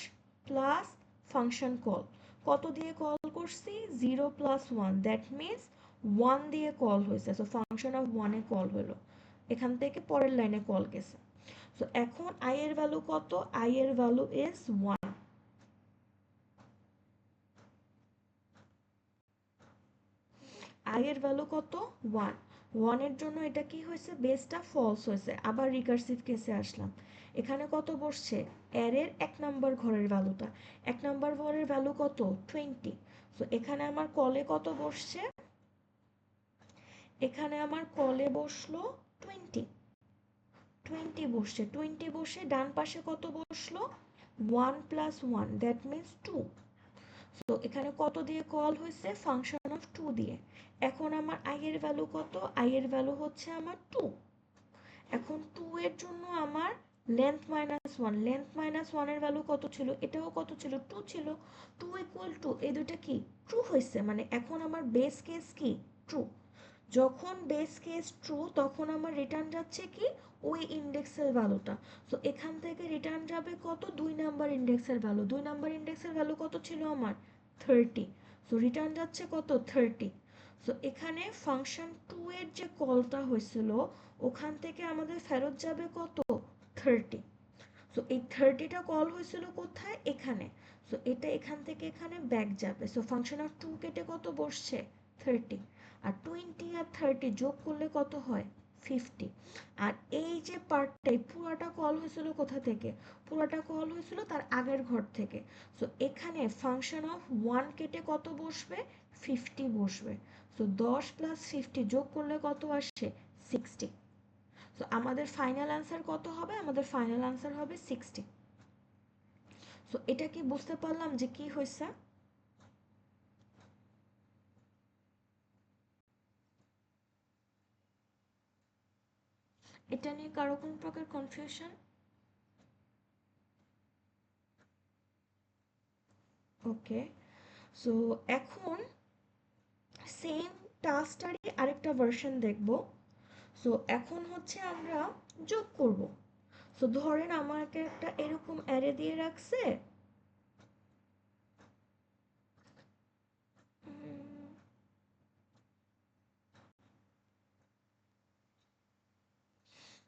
প্লাস ফাংশন কল, কত দিয়ে কল করছি? 0 প্লাস 1, দ্যাট মিনস 1 দিয়ে কল হয়েছে। সো ফাংশন অফ 1-এ কল হলো। এখান থেকে পরের লাইনে কল গেছে। সো এখন আই এর ভ্যালু কত? আই এর ভ্যালু ইজ 1। আই এর ভ্যালু কত 1, 1 এর জন্য এটা কি হয়েছে, বেসটা ফলস হয়েছে, আবার রিকার্সিভ কেসে আসলাম। এখানে কত বসছে, অ্যারের 1 নাম্বার ঘরের ভ্যালুটা, 1 নাম্বার ঘরের ভ্যালু কত 20। সো এখানে আমার কলে কত বসছে, এখানে আমার কলে বসলো 20, 20 বসছে, 20 বসে ডান পাশে কত বসলো 1 প্লাস 1 দ্যাট মিনস 2। তো এখানে কত দিয়ে কল হয়েছে, ফাংশন অফ 2 দিয়ে। এখন আমার আই এর ভ্যালু কত, আই এর ভ্যালু হচ্ছে আমার 2। এখন 2 এর জন্য আমার লেন্থ মাইনাস 1, লেন্থ মাইনাস 1 এর ভ্যালু কত ছিল, এটাও কত ছিল 2 ছিল, 2 ইকুয়াল টু এই দুইটা কি ট্রু হয়েছে, মানে এখন আমার বেস কেস কি ট্রু। যখন বেস কেস ট্রু তখন আমার রিটার্ন যাচ্ছে কি ওই ইন্ডেক্সের ভ্যালুটা। সো এখান থেকে রিটার্ন যাবে কত, 2 নাম্বার ইন্ডেক্সের ভ্যালু, 2 নাম্বার ইন্ডেক্সের ভ্যালু কত ছিল আমার 30। সো রিটার্ন যাচ্ছে কত 30। সো এখানে ফাংশন 2 এর যে কলটা হয়েছিল ওখান থেকে আমাদের ফেরত যাবে কত 30। সো এই 30টা কল হয়েছিল কোথায়, এখানে। সো এটা এখান থেকে এখানে ব্যাক যাবে। সো ফাংশন অফ 2 কেটে কত বসছে 30, আর 20 আর 30 যোগ করলে কত হয় 50। আর এই যে পার্টটাই পুরাটা কল হয়েছিল কোথা থেকে, পুরাটা কল হয়েছিল তার আগের ঘর থেকে। সো এখানে ফাংশন অফ 1 কেটে কত বসবে 50 বসবে। সো 10 প্লাস 50 যোগ করলে কত আসছে 60। সো আমাদের ফাইনাল অ্যান্সার কত হবে, আমাদের ফাইনাল অ্যান্সার হবে 60। সো এটা কি বুঝতে পারলাম যে কি হয়েছে। এটা নিয়ে কারো কোন প্রকার কনফিউশন? ওকে, সো এখন সেম টাস্কটারই আরেকটা ভার্সন দেখব। সো এখন হচ্ছে আমরা যোগ করব। সো ধরেন আমাকে একটা এরকম অ্যারে দিয়ে রাখছে,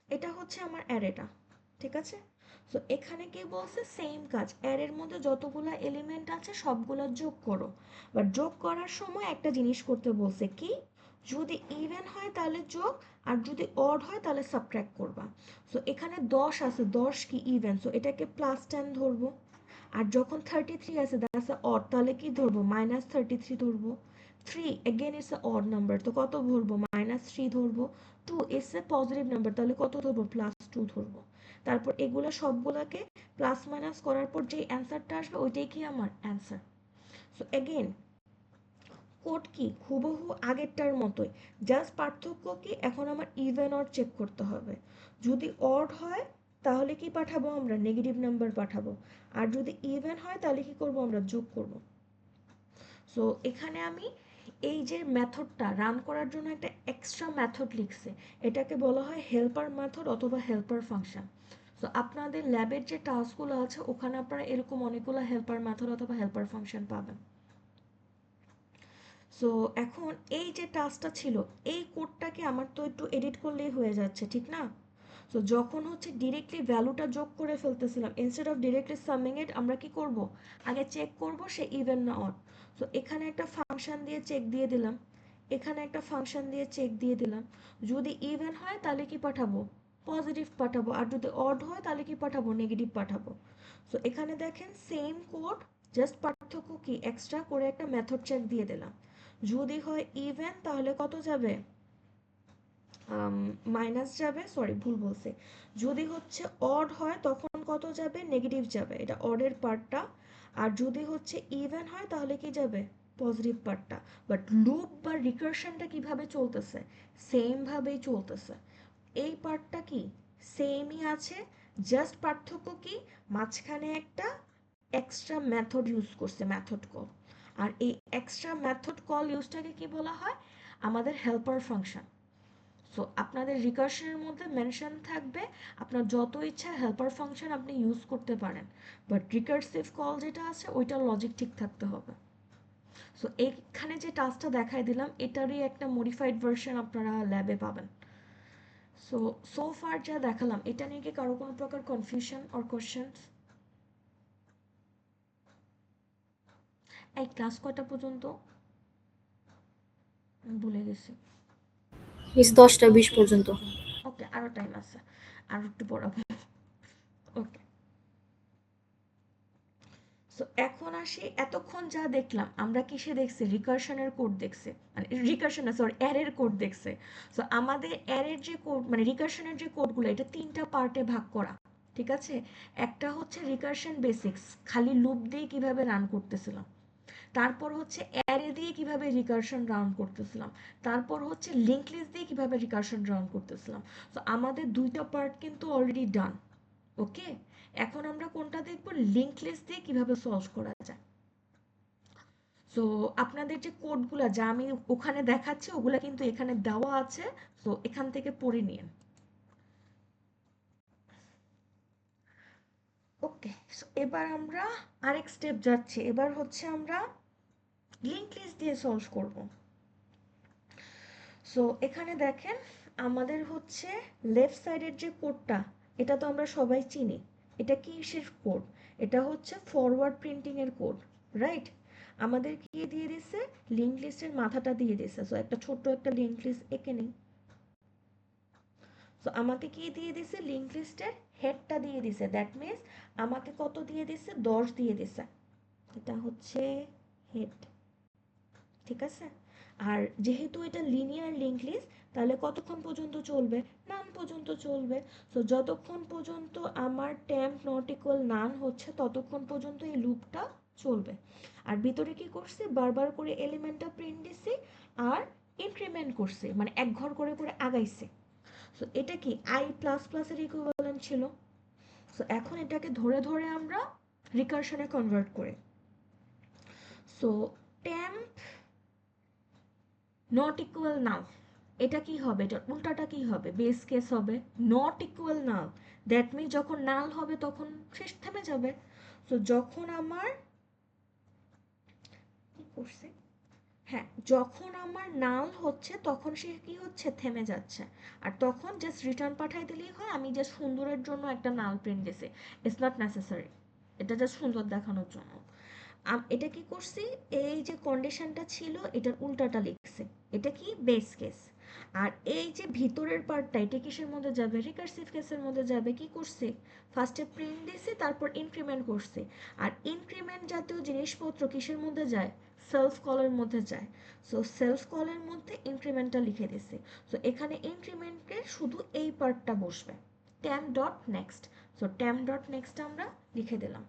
এটা হচ্ছে আমার অ্যারেটা, ঠিক আছে। সো এখানে কি বলছে, সেম কাজ, অ্যারের মধ্যে যতগুলা এলিমেন্ট আছে সবগুলা যোগ করো। বাট যোগ করার সময় একটা জিনিস করতে বলছে কি, যদি ইভেন হয় তাহলে যোগ, আর যদি অড হয় তাহলে সাবট্রাক্ট করবা। সো এখানে 10 আছে, 10 কি ইভেন, সো এটাকে +10 ধরবো। আর যখন 33 আছে দ্যাটস আ অড, তাহলে কি ধরবো -33 ধরবো। 3 again it's a odd number, তো কত ধরবো -3 ধরবো। 2 ইটস এ পজিটিভ নাম্বার, তাহলে কত ধরবো +2 ধরবো। তারপর এগুলো সবগুলোকে প্লাস মাইনাস করার পর যে অ্যান্সারটা আসবে ওইটাই কি আমার অ্যান্সার। সো এগেন কোড কি হুবহু আগেরটার মতোই, জাস্ট পার্থক্য কি এখন আমার ইভেন অর চেক করতে হবে। যদি অড হয় তাহলে কি পাঠাবো আমরা নেগেটিভ নাম্বার পাঠাবো, আর যদি ইভেন হয় তাহলে কি করব আমরা যোগ করব। সো এখানে আমি এই যে মেথডটা রান করার জন্য একটা এক্সট্রা মেথড লিখছে, এটাকে বলা হয় হেল্পার মেথড অথবা হেল্পার ফাংশন। সো আপনাদের ল্যাবের যে টাস্কগুলো আছে ওখানে আপনারা এরকম অনেকগুলো হেল্পার মেথড অথবা হেল্পার ফাংশন পাবেন। সো এখন এই যে টাস্কটা ছিল, এই কোডটাকে আমার তো একটু এডিট করলেই হয়ে যাচ্ছে, ঠিক না। সো যখন হচ্ছে ডিরেক্টলি ভ্যালুটা যোগ করে ফেলতেছিলাম, ইনস্টেড অফ ডিরেক্টলি সামিং ইট আমরা কি করব, আগে চেক করব সে ইভেন না অড। সো এখানে একটা ফাংশন দিয়ে চেক দিয়ে দিলাম, এখানে একটা ফাংশন দিয়ে চেক দিয়ে দিলাম। যদি ইভেন হয় তাহলে কি পাঠাবো পজিটিভ পাঠাবো, আর যদি অড হয় তাহলে কি পাঠাবো নেগেটিভ পাঠাবো। সো এখানে দেখেন সেম কোড, জাস্ট পার্থক্য কি এক্সট্রা করে একটা মেথড চেক দিয়ে দিলাম। যদি হয় ইভেন তাহলে কত যাবে মাইনাস যাবে, সরি ভুল বলছে। যদি হচ্ছে অড হয় তখন কত যাবে নেগেটিভ যাবে, এটা অডের পার্টটা। আর যদি হচ্ছে ইভেন হয় তাহলে কি যাবে পজিটিভ পার্টটা। বাট লুপ বা রিকারশনটা কিভাবে চলতেছে, সেম ভাবেই চলতেছে। এই পার্টটা কি সেমই আছে, জাস্ট পার্থক্য কি মাঝখানে একটা এক্সট্রা মেথড ইউজ করছে মেথড কল। আর এই এক্সট্রা মেথড কল ইউজটাকে কি বলা হয়, আমাদের হেল্পার ফাংশন। সো আপনাদের রিকার্শনের মধ্যে মেনশন থাকবে আপনার যত ইচ্ছা হেল্পার ফাংশন আপনি ইউজ করতে পারেন, বাট রিকার্সিভ কল যেটা আছে ওইটার লজিক ঠিক থাকতে হবে। সো এইখানে যে টাস্কটা দেখাই দিলাম এটারই একটা মডিফাইড ভার্সন আপনারা ল্যাবে পাবেন। সো ফার যা দেখালাম এটা নিয়ে কি কারো কোনো প্রকার কনফিউশন অর কোশ্চেন্স? এই ক্লাস কয়টা পর্যন্ত? ভুলে গেছি। 10টা 20 পর্যন্ত। ওকে, আরো টাইম আছে, আর একটু পড়াবো। ওকে, সো এখন আসি, এতক্ষণ যা দেখলাম আমরা কিসে দেখছি, রিকারশনের কোড দেখছি, মানে রিকারশন না সরি অ্যারের কোড দেখছে। সো আমাদের অ্যারের যে কোড মানে রিকারশনের যে কোডগুলো, এটা তিনটা পার্টে ভাগ করা, ঠিক আছে। একটা হচ্ছে রিকারশন বেসিক্স, খালি লুপ দিয়ে কিভাবে রান করতেছিলাম। তারপর হচ্ছে অ্যারে দিয়ে কিভাবে রিকারশন রান করতেছিলাম। তারপর হচ্ছে লিঙ্ক লিস্ট দিয়ে কিভাবে রিকারশন রান করতেছিলাম। তো আমাদের দুইটা পার্ট কিন্তু অলরেডি ডান। ওকে, এখন আমরা কোনটা দেখব, লিঙ্ক লিস্ট দিয়ে কিভাবে সলভ করা যায়। সো আপনাদের যে কোডগুলো যা আমি ওখানে দেখাচ্ছি ওগুলা কিন্তু এখানে দেওয়া আছে, সো এখান থেকে পড়ে নিন। ওকে, সো এবার আমরা আরেক স্টেপ যাচ্ছি, এবার হচ্ছে আমরা লিঙ্ক লিস্ট দিয়ে সলভ করব। সো এখানে দেখেন আমাদের হচ্ছে লেফট সাইডের যে কোডটা, এটা তো আমরা সবাই চিনি। এটা কিসের কোড, এটা হচ্ছে ফরওয়ার্ড প্রিন্টিং এর কোড, রাইট। আমাদের কি দিয়ে দিছে, লিঙ্ক লিস্টের মাথাটা দিয়ে দিছে। সো একটা ছোট্ট একটা লিঙ্ক লিস্ট এঁকে নেই। সো আমাকে কি দিয়ে দিছে, লিঙ্ক লিস্টের হেডটা দিয়ে দিছে, দ্যাট মিনস আমাকে কত দিয়ে দিছে, 10 দিয়ে দিছে। এটা হচ্ছে হেড, ঠিক আছে। আর যেহেতু এটা লিনিয়ার লিঙ্ক লিস্ট, তাহলে কতক্ষণ পর্যন্ত চলবে, নান পর্যন্ত চলবে। সো যতক্ষণ পর্যন্ত আমার টেম্প নট ইকুয়াল নান হচ্ছে ততক্ষণ পর্যন্ত এই লুপটা চলবে। আর ভিতরে কি করছে, বারবার করে এলিমেন্টটা প্রিন্ট দিছি আর ইনক্রিমেন্ট করছে, মানে এক ঘর করে করে আগাইছে। সো এটা কি আই প্লাস প্লাসের ইকুইভ্যালেন্ট ছিল। সো এখন এটাকে ধরে ধরে আমরা রিকারশনে কনভার্ট করি। So temp not equal null, এটা কি হবে, এটার উল্টাটা কি হবে, বেস কেস হবে not equal null. That mean যখন নাল হবে তখন শেষ থেমে যাবে। তো যখন আমার কি করছে, হ্যাঁ যখন আমার নাল হচ্ছে তখন সে কি হচ্ছে, থেমে যাচ্ছে। আর তখন জাস্ট রিটার্ন পাঠাই দিলেই হয়, আমি জাস্ট সুন্দরের জন্য একটা নাল প্রিন্ট দিছি, ইটস নট নেসেসারি, এটা জাস্ট সুন্দর দেখানোর জন্য। এটা কি করছি, এই যে কন্ডিশনটা ছিল এটার উল্টাটা লিখছে, এটা কি বেস কেস। আর এই যে ভিতরের পার্টটা, এটা কিসের মধ্যে যাবে, রিকার্সিভ কেসের মধ্যে যাবে। কি করছে, ফার্স্টে প্রিন্ট দিছি তারপর ইনক্রিমেন্ট করছে। আর ইনক্রিমেন্ট জাতীয় জিনিসপত্র কিসের মধ্যে যায়, সেলফ কলের মধ্যে যায়। সো সেলফ কলের মধ্যে ইনক্রিমেন্টটা লিখে দিছে। সো এখানে ইনক্রিমেন্টের শুধু এই পার্টটা বসবে, temp dot next. So temp dot next আমরা লিখে দিলাম।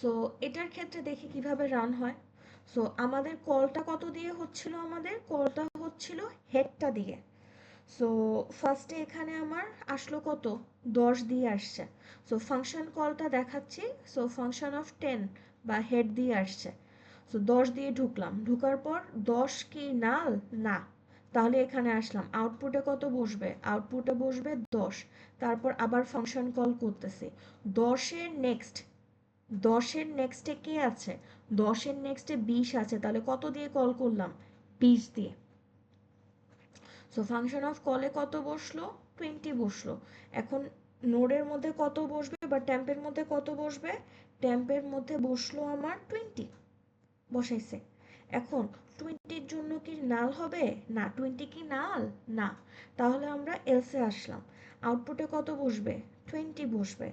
সো এটার ক্ষেত্রে দেখি কিভাবে রান হয়। সো আমাদের কলটা কত দিয়ে হচ্ছিল, আমাদের কলটা হচ্ছিল হেডটা দিয়ে। সো ফার্স্টে এখানে আমার আসলো কত, 10 দিয়ে আসছে। সো ফাংশন কলটা দেখাচ্ছি, সো ফাংশন অফ 10 বা হেড দিয়ে আসছে। সো 10 দিয়ে ঢুকলাম, ঢুকার পর 10 কি নাল না, তাহলে এখানে আসলাম, আউটপুটে কত বসবে, আউটপুটে বসবে 10। তারপর আবার ফাংশন কল করতেছি, 10-এর নেক্সট, 10-এর নেক্সটে কে আছে, 10-এর নেক্সটে 20 আছে, তাহলে কত দিয়ে কল করলাম, 20 দিয়ে। সো ফাংশন অফ কলে কত বসলো, 20 বসলো। এখন নোডের মধ্যে কত বসবে বা ট্যাম্পের মধ্যে কত বসবে, ট্যাম্পের মধ্যে বসলো আমার 20 বসাইছে। এখন 20-র জন্য কি নাল হবে, না 20 কি নাল না, তাহলে আমরা এলসে আসলাম, আউটপুটে কত বসবে, 20 বসবে।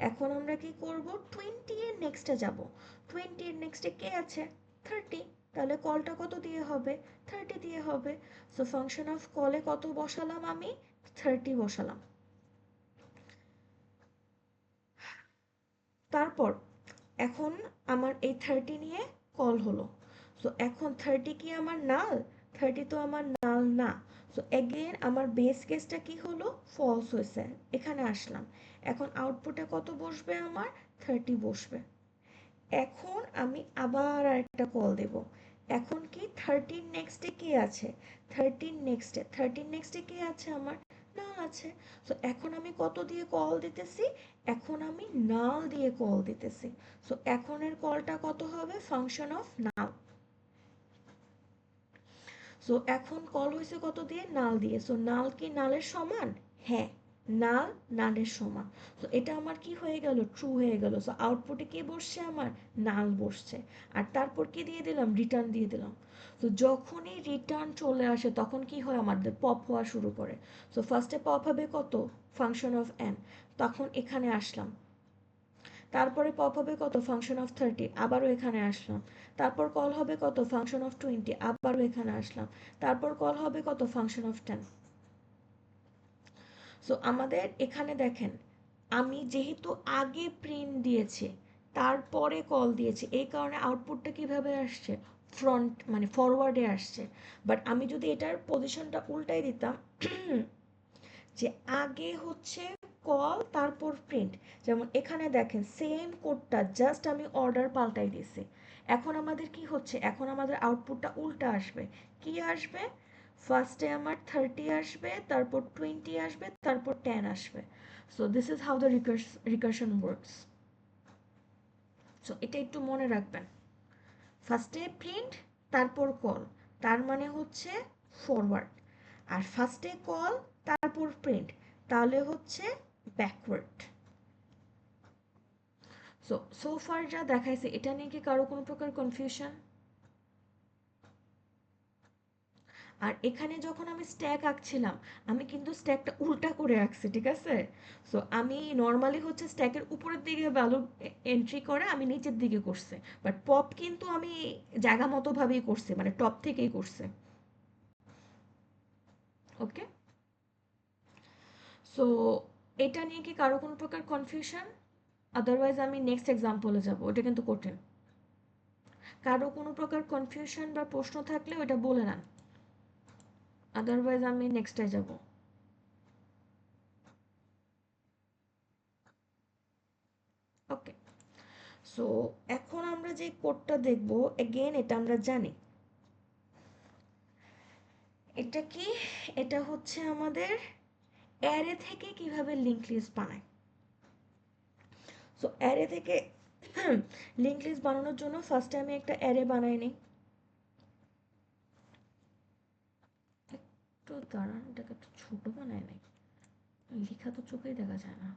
এখন আমরা কি করব, 20 এর নেক্সটে যাব, 20 এর নেক্সটে কে আছে, 30, তাহলে কলটা কত দিয়ে হবে, 30 দিয়ে হবে। সো ফাংশন অফ কলে কত বসালাম আমি, 30 বসালাম। তারপর এখন আমার এই 30 নিয়ে কল হলো। সো এখন 30 কি আমার নাল, 30 তো আমার নাল না। সো এগেইন আমার বেস কেসটা কি হলো, ফলস হয়েছে, এখানে আসলাম। এখন আউটপুটে কত বসবে আমার, 30 বসবে। এখন আমি আবার আরেকটা কল দেব। এখন কি 30 নেক্সটে কে আছে, 30 নেক্সটে, 30 নেক্সটে কে আছে আমার, নাল আছে। সো এখন আমি কত দিয়ে কল দিতেছি, এখন আমি নাল দিয়ে কল দিতেছি। সো এখনের কলটা কত হবে, ফাংশন অফ নাল। সো এখন কল হয়েছে কত দিয়ে, নাল দিয়ে। সো নাল কি নালের সমান, হ্যাঁ। নাল নালের সমান। তো এটা আমার কি হয়ে গেল, ট্রু হয়ে গেল। সো আউটপুটে কি বসছে আমার, নাল বসছে। আর তারপর কি দিয়ে দিলাম, রিটার্ন দিয়ে দিলাম। তো যখনই রিটার্ন চলে আসে তখন কি হয়, আমাদের পপ হওয়া শুরু করে। সো ফার্স্টে পপ হবে কত, ফাংশন অফ এন, তখন এখানে আসলাম। তারপরে পপ হবে কত, ফাংশন অফ 30, আবারও এখানে আসলাম। তারপর কল হবে কত, ফাংশন অফ 20, আবারও এখানে আসলাম। তারপর কল হবে কত, ফাংশন অফ 10। সো আমাদের এখানে দেখেন, আমি যেহেতু আগে প্রিন্ট দিয়েছি তারপরে কল দিয়েছি, এই কারণে আউটপুটটা কিভাবে আসছে, ফ্রন্ট মানে ফরওয়ার্ডে আসছে। বাট আমি যদি এটার পজিশনটা উল্টাই দিতাম, যে আগে হচ্ছে কল তারপর প্রিন্ট, যেমন এখানে দেখেন সেম কোডটা, জাস্ট আমি অর্ডার পাল্টাই দিয়েছি। এখন আমাদের কি হচ্ছে, এখন আমাদের আউটপুটটা উল্টা আসবে। কি আসবে, ফার্স্টে আমার 30 আসবে, তারপর 20 আসবে, তারপর 10 আসবে। So this is how the recursion works. So এটা একটু মনে রাখবেন, ফার্স্টে প্রিন্ট তারপর কল, তার মানে হচ্ছে ফরওয়ার্ড। আর ফার্স্টে কল তারপর প্রিন্ট, তাহলে হচ্ছে ব্যাকওয়ার্ড। সো ফার যা দেখাইছে এটা নিয়ে কি কারো কোনো প্রকার কনফিউশন? আর এখানে যখন আমি স্ট্যাক আঁকছিলাম, আমি কিন্তু স্ট্যাকটা উল্টা করে আঁকছি, ঠিক আছে? সো আমি নর্মালি হচ্ছে স্ট্যাকের উপরের দিকে ভ্যালু এন্ট্রি করে আমি নিচের দিকে করছি, বাট পপ কিন্তু আমি জায়গা মতো ভাবেই করছি, মানে টপ থেকেই করছে। ওকে, সো এটা নিয়ে কি কারো কোনো প্রকার কনফিউশন? আদারওয়াইজ আমি নেক্সট এক্সাম্পলে যাব, ওটা কিন্তু কঠিন। কারো কোনো প্রকার কনফিউশন বা প্রশ্ন থাকলে ওটা বলে নেন, আদারওয়াইজ আমি নেক্সটে যাব। ওকে, সো এখন আমরা যে কোডটা দেখব, এগেন এটা আমরা জানি। এটা কি, এটা হচ্ছে আমাদের অ্যারে থেকে কিভাবে লিঙ্ক লিস্ট বানায়। সো অ্যারে থেকে লিঙ্ক লিস্ট বানানোর জন্য ফার্স্টে আমি একটা অ্যারে বানাই নিই। একটু দাঁড়ান, এটাকে একটু ছোট বানায় নেই, লেখা তো চোখেই দেখা যায় না।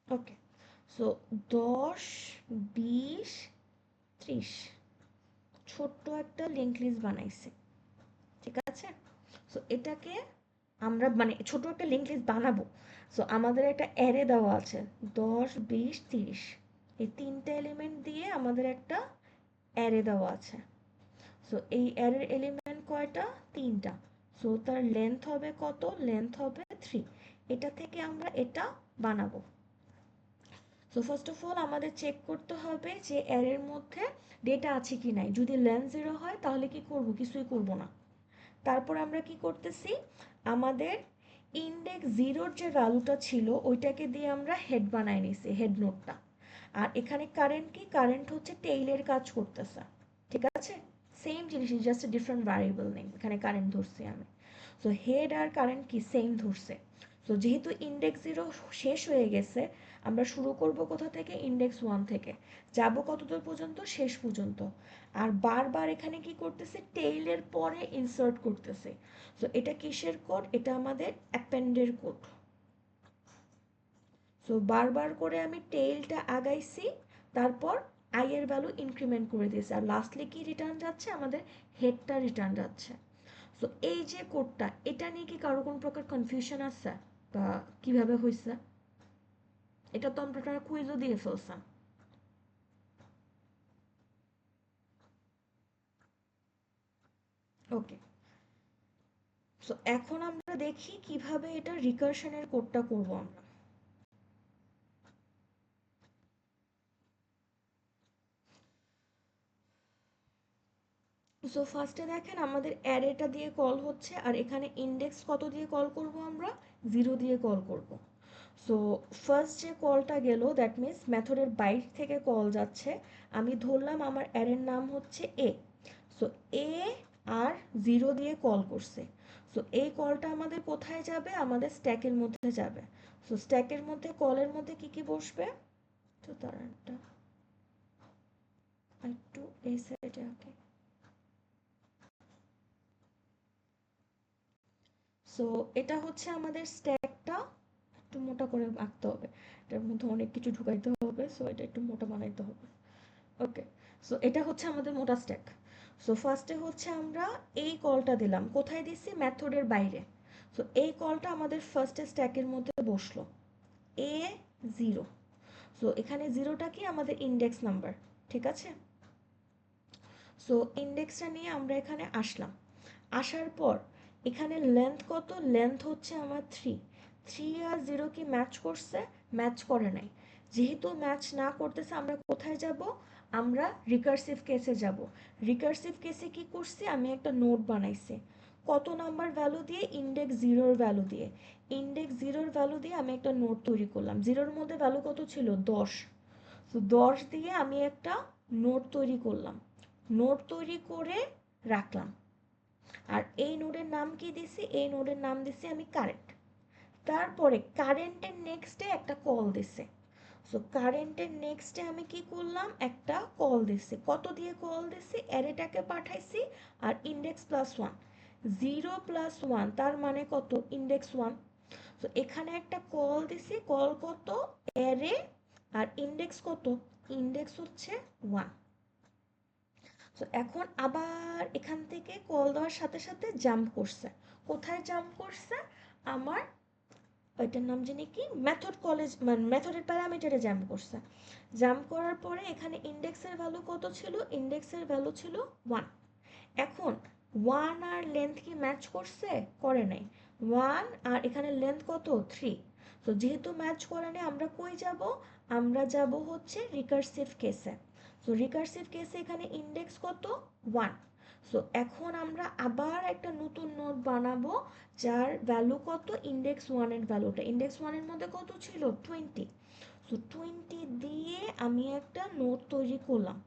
ওকে, সো 10, 20, 30 ছোট্ট একটা লিঙ্ক লিস্ট বানাইছি, ঠিক আছে? সো এটাকে আমরা মানে ছোট একটা লিঙ্ক লিস্ট বানাবো। সো আমাদের একটা অ্যারে দেওয়া আছে 10, 20, 30, এই তিনটে এলিমেন্ট দিয়ে আমাদের একটা অ্যারে দেওয়া আছে। সো এই অ্যারের এলিমেন্ট কয়টা, তিনটা। সো তার লেন্থ হবে কত, লেন্থ হবে 3। এটা থেকে আমরা এটা বানাবো। সো ফার্স্ট অফ অল আমাদের চেক করতে হবে যে অ্যারের মধ্যে ডেটা আছে কি নাই। যদি লেন্থ 0 হয় তাহলে কি করব, কিছুই করব না। তারপর আমরা কি করতেছি, আমাদের ইন্ডেক্স 0-র যে ভ্যালুটা ছিল ওইটাকে দিয়ে আমরা হেড বানায় নিছি, হেড নোটটা। আর এখানে কারেন্ট কি, কারেন্ট হচ্ছে টেইলের কাজ করতেছে, ঠিক আছে? সেম জিনিস, জাস্ট ডিফারেন্ট ভ্যারিয়েবল নেই, এখানে কারেন্ট ধরছি আমি। সো হেড আর কারেন্ট কি সেম ধরছে। সো যেহেতু ইন্ডেক্স 0 শেষ হয়ে গেছে, আমরা শুরু করব কোথা থেকে, ইন্ডেক্স 1 থেকে, যাব কতদূর পর্যন্ত, শেষ পর্যন্ত। আর বারবার এখানে কি করতেছে, টেইলের পরে ইনসার্ট করতেছে। সো এটা কিসের কোড, এটা আমাদের অ্যাপেন্ডের কোড। সো বারবার করে আমি টেইলটা আগাইছি, তারপর আই এর ভ্যালু ইনক্রিমেন্ট করে দিয়েছি, আর লাস্টলি কি রিটার্ন যাচ্ছে, আমাদের হেডটা রিটার্ন যাচ্ছে। সো এই যে কোডটা, এটা নিয়ে কি কারো কোনো প্রকার কনফিউশন আছে বা কিভাবে হয়েছে? এটা তো আমরা কুইজও দিয়ে ফেলছেন। ওকে, সো এখন আমরা দেখি কিভাবে এটা রিকার্শনের কোডটা করব আমরা। সো ফার্স্টে দেখেন আমাদের অ্যারেটা দিয়ে কল হচ্ছে, আর এখানে ইন্ডেক্স কত দিয়ে কল করব, আমরা 0 দিয়ে কল করব। সো ফার্স্ট যে কলটা গেল, দ্যাট মিন্স মেথডের বাইরে থেকে কল যাচ্ছে। আমি ধরলাম আমার অ্যারের নাম হচ্ছে এ। সো এ আর 0 দিয়ে কল করছে। সো এই কলটা আমাদের কোথায় যাবে? আমাদের স্ট্যাকের মধ্যে যাবে। সো স্ট্যাকের মধ্যে কলের মধ্যে কি কি বসবে? তো তার একটা একটু এই সাইডে আঁকি। সো এটা হচ্ছে আমাদের স্ট্যাকটা, একটু মোটা করে আঁকতে হবে, এটার মধ্যে অনেক কিছু ঢুকাইতে হবে, সো এটা একটু মোটা বানাইতে হবে। ওকে, সো এটা হচ্ছে আমাদের মোটা স্ট্যাক। সো ফার্স্টে হচ্ছে আমরা এই কলটা দিলাম, কোথায় দিচ্ছি? মেথডের বাইরে। সো এই কলটা আমাদের ফার্স্টে স্ট্যাকের মধ্যে বসলো, এ 0। সো এখানে জিরোটা কি? আমাদের ইন্ডেক্স নাম্বার, ঠিক আছে? সো ইন্ডেক্সটা নিয়ে আমরা এখানে আসলাম। আসার পর এখানে লেন্থ কত? লেন্থ হচ্ছে আমার 3। 3 আর 0 কি ম্যাচ করছে? ম্যাচ করে নাই। যেহেতু ম্যাচ না করতেছে, আমরা কোথায় যাব? আমরা রিকার্সিভ কেসে যাব। রিকার্সিভ কেসে কি করছি? আমি একটা নোট বানাইছি। কত নাম্বার ভ্যালু দিয়ে? ইন্ডেক্স 0-র ভ্যালু দিয়ে। ইন্ডেক্স 0-র ভ্যালু দিয়ে আমি একটা নোট তৈরি করলাম। 0-র মধ্যে ভ্যালু কত ছিল? 10। তো 10 দিয়ে আমি একটা নোট তৈরি করলাম। নোট তৈরি করে রাখলাম। আর এই নোডের নাম কি দিছি? এই নোডের নাম দিছি আমি কারেন্ট। তারপরে কারেন্টের নেক্সটে একটা কল দিছে। সো কারেন্টের নেক্সটে আমি কি করলাম? একটা কল দিছি। কত দিয়ে কল দিছি? অ্যারেটাকে পাঠাইছি আর ইন্ডেক্স প্লাস 1। 0 প্লাস 1 তার মানে কত? ইন্ডেক্স 1। সো এখানে একটা কল দিছি, কল কত? অ্যারে। আর ইন্ডেক্স কত? ইন্ডেক্স হচ্ছে 1। সো এখন আবার এখান থেকে কল দেওয়ার সাথে সাথে জাম্প করছে। কোথায় জাম্প করছে? আমার ওইটার নাম জানি কি, মেথড কলেজ, মানে মেথডের প্যারামিটারে জাম্প করছে। জাম্প করার পরে এখানে ইন্ডেক্সের ভ্যালু কত ছিল? ইন্ডেক্সের ভ্যালু ছিল 1। এখন 1 আর লেন্থ কি ম্যাচ করছে? করে নাই। 1 আর এখানে লেন্থ কত? 3। তো যেহেতু ম্যাচ করে নাই, আমরা কই যাব? আমরা যাব হচ্ছে রিকার্সিভ কেসে। সো রিকার্সিভ কেসে এখানে ইন্ডেক্স কত? 1। সো এখন আমরা আবার একটা নতুন নোড বানাবো, যার ভ্যালু কত? ইন্ডেক্স 1 এর ভ্যালুটা। ইন্ডেক্স 1 এর মধ্যে কত ছিল? 20। সো 20 দিয়ে আমি একটা নোড তৈরি করলাম।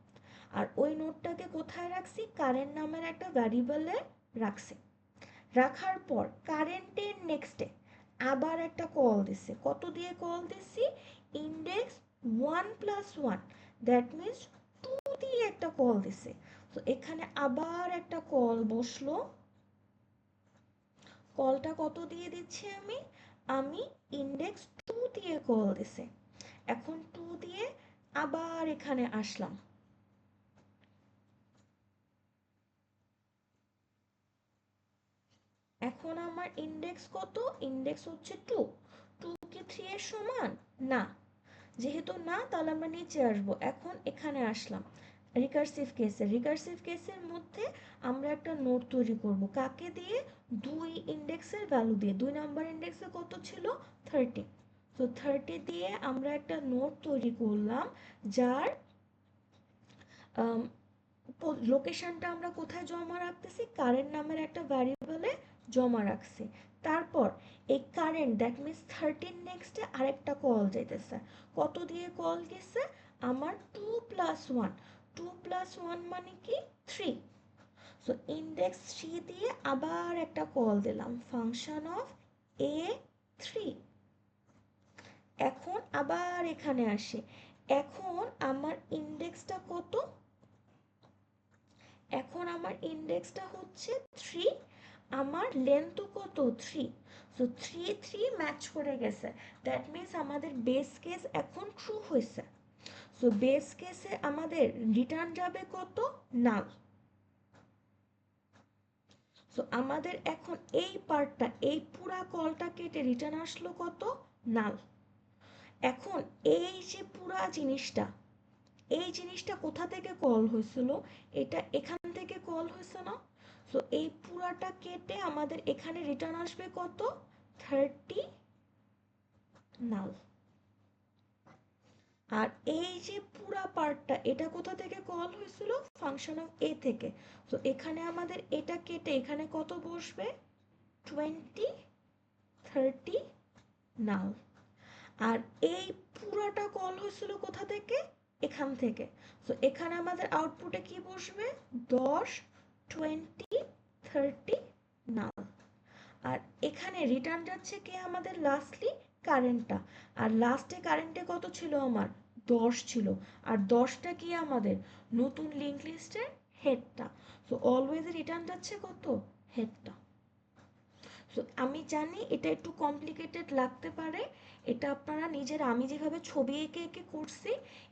আর ওই নোটটাকে কোথায় রাখছি? কারেন্ট নামের একটা ভ্যারিয়েবলে রাখছি। রাখার পর কারেন্টের নেক্সটে আবার একটা কল দিছে। কত দিয়ে কল দিছি? ইন্ডেক্স 1 প্লাস 1, দ্যাট মিনস 2 দিয়ে একটা কল দিছে। তো এখানে আবার একটা কল বসলো। কলটা কত দিয়ে দিচ্ছি আমি? আমি ইন্ডেক্স 2 দিয়ে কল দিছে। এখন 2 দিয়ে আবার এখানে আসলাম। এখন আমার ইন্ডেক্স কত? ইন্ডেক্স হচ্ছে 2। 2 কি 3 এর সমান? না। যেহেতু না, তাহলে আমরা নিচে আসব। এখন এখানে আসলাম রিকার্সিভ কেসে। রিকার্সিভ কেসের মধ্যে আমরা একটা নোড তৈরি করব। কাকে দিয়ে? 2 ইন্ডেক্সের ভ্যালু দিয়ে। 2 নাম্বার ইন্ডেক্সে কত ছিল? 30। তো 30 দিয়ে আমরা একটা নোড তৈরি করলাম, যার লোকেশনটা আমরা কোথায় জমা রাখতেছি? কারেন্ট নামের একটা ভ্যারিয়েবলে জমা রাখছি। তারপর এই কারেন্ট, দ্যাট মিনস 13 নেক্সটে আরেকটা কল যাইতেছে। কত দিয়ে কল গেছে? আমার 2 প্লাস 1। 2 প্লাস 1 মানে কি? 3। সো ইন্ডেক্স 3 দিয়ে আবার একটা কল দিলাম, ফাংশন অফ এ 3। এখন আবার এখানে আসি। এখন আমার ইন্ডেক্সটা কত? এখন আমার ইন্ডেক্সটা হচ্ছে 3। আমার লেন্থও কত? 3। সো 3 3 ম্যাচ করে গেছে। দ্যাট মিনস আমাদের বেস কেস এখন ট্রু হয়েছে। সো বেস কেসে আমাদের রিটার্ন যাবে কত? নাল। সো আমাদের এখন এই পার্টটা, এই পুরা কলটা কেটে রিটার্ন আসলো কত? নাল। এখন এই যে পুরা জিনিসটা, এই জিনিসটা কোথা থেকে কল হয়েছিল? এটা এখান থেকে কল হয়েছে না? সো এই পুরাটা কেটে আমাদের এখানে রিটার্ন আসবে কত? 30 নাল। আর এই যে পুরা পার্টটা, এটা কোথা থেকে কল হয়েছিল? ফাংশন অফ এ থেকে। তো এখানে আমাদের এটা কেটে এখানে কত বসবে? 20 30 নাল। আর এই পুরাটা কল হয়েছিল কোথা থেকে? এখান থেকে। সো এখানে আমাদের আউটপুটে কি বসবে? 10 20 30 নাল। আর এখানে রিটার্ন যাচ্ছে কে আমাদের লাস্টলি কারেন্টটা, আর লাস্টে কারেন্টে কত ছিল আমার 10 ছিল, আর 10টা কি আমাদের নতুন লিঙ্ক লিস্টের হেডটা। সো অলওয়েজ রিটার্ন যাচ্ছে কত হেডটা। সো আমি জানি এটা একটু কমপ্লিকেটেড লাগতে পারে, এটা আপনারা নিজেরা আমি যেভাবে ছবি এঁকে এঁকে করছি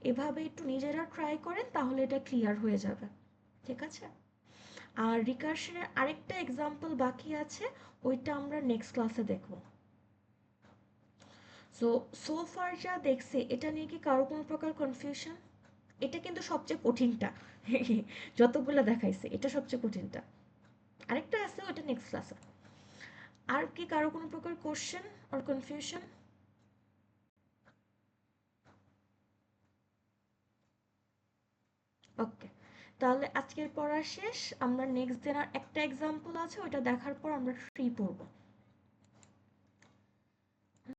এভাবে একটু নিজেরা ট্রাই করেন, তাহলে এটা ক্লিয়ার হয়ে যাবে। ঠিক আছে, আর রিকার্শনের আরেকটা এক্সাম্পল বাকি আছে, ওইটা আমরা নেক্সট ক্লাসে দেখব। সো ফার যা দেখছে এটা নিয়ে কি কারো কোনো প্রকার কনফিউশন? এটা কিন্তু সবচেয়ে কঠিনটা যতগুলো দেখাইছে এটা সবচেয়ে কঠিনটা, আরেকটা আছে ওটা নেক্সট ক্লাসে। আর কি কারো কোনো প্রকার কোশ্চেন অর কনফিউশন? ওকে, তাহলে আজকের পড়া শেষ, আমরা নেক্সট দিন আর একটা এক্সাম্পল আছে ওইটা দেখার পর আমরা ফ্রি পড়বো।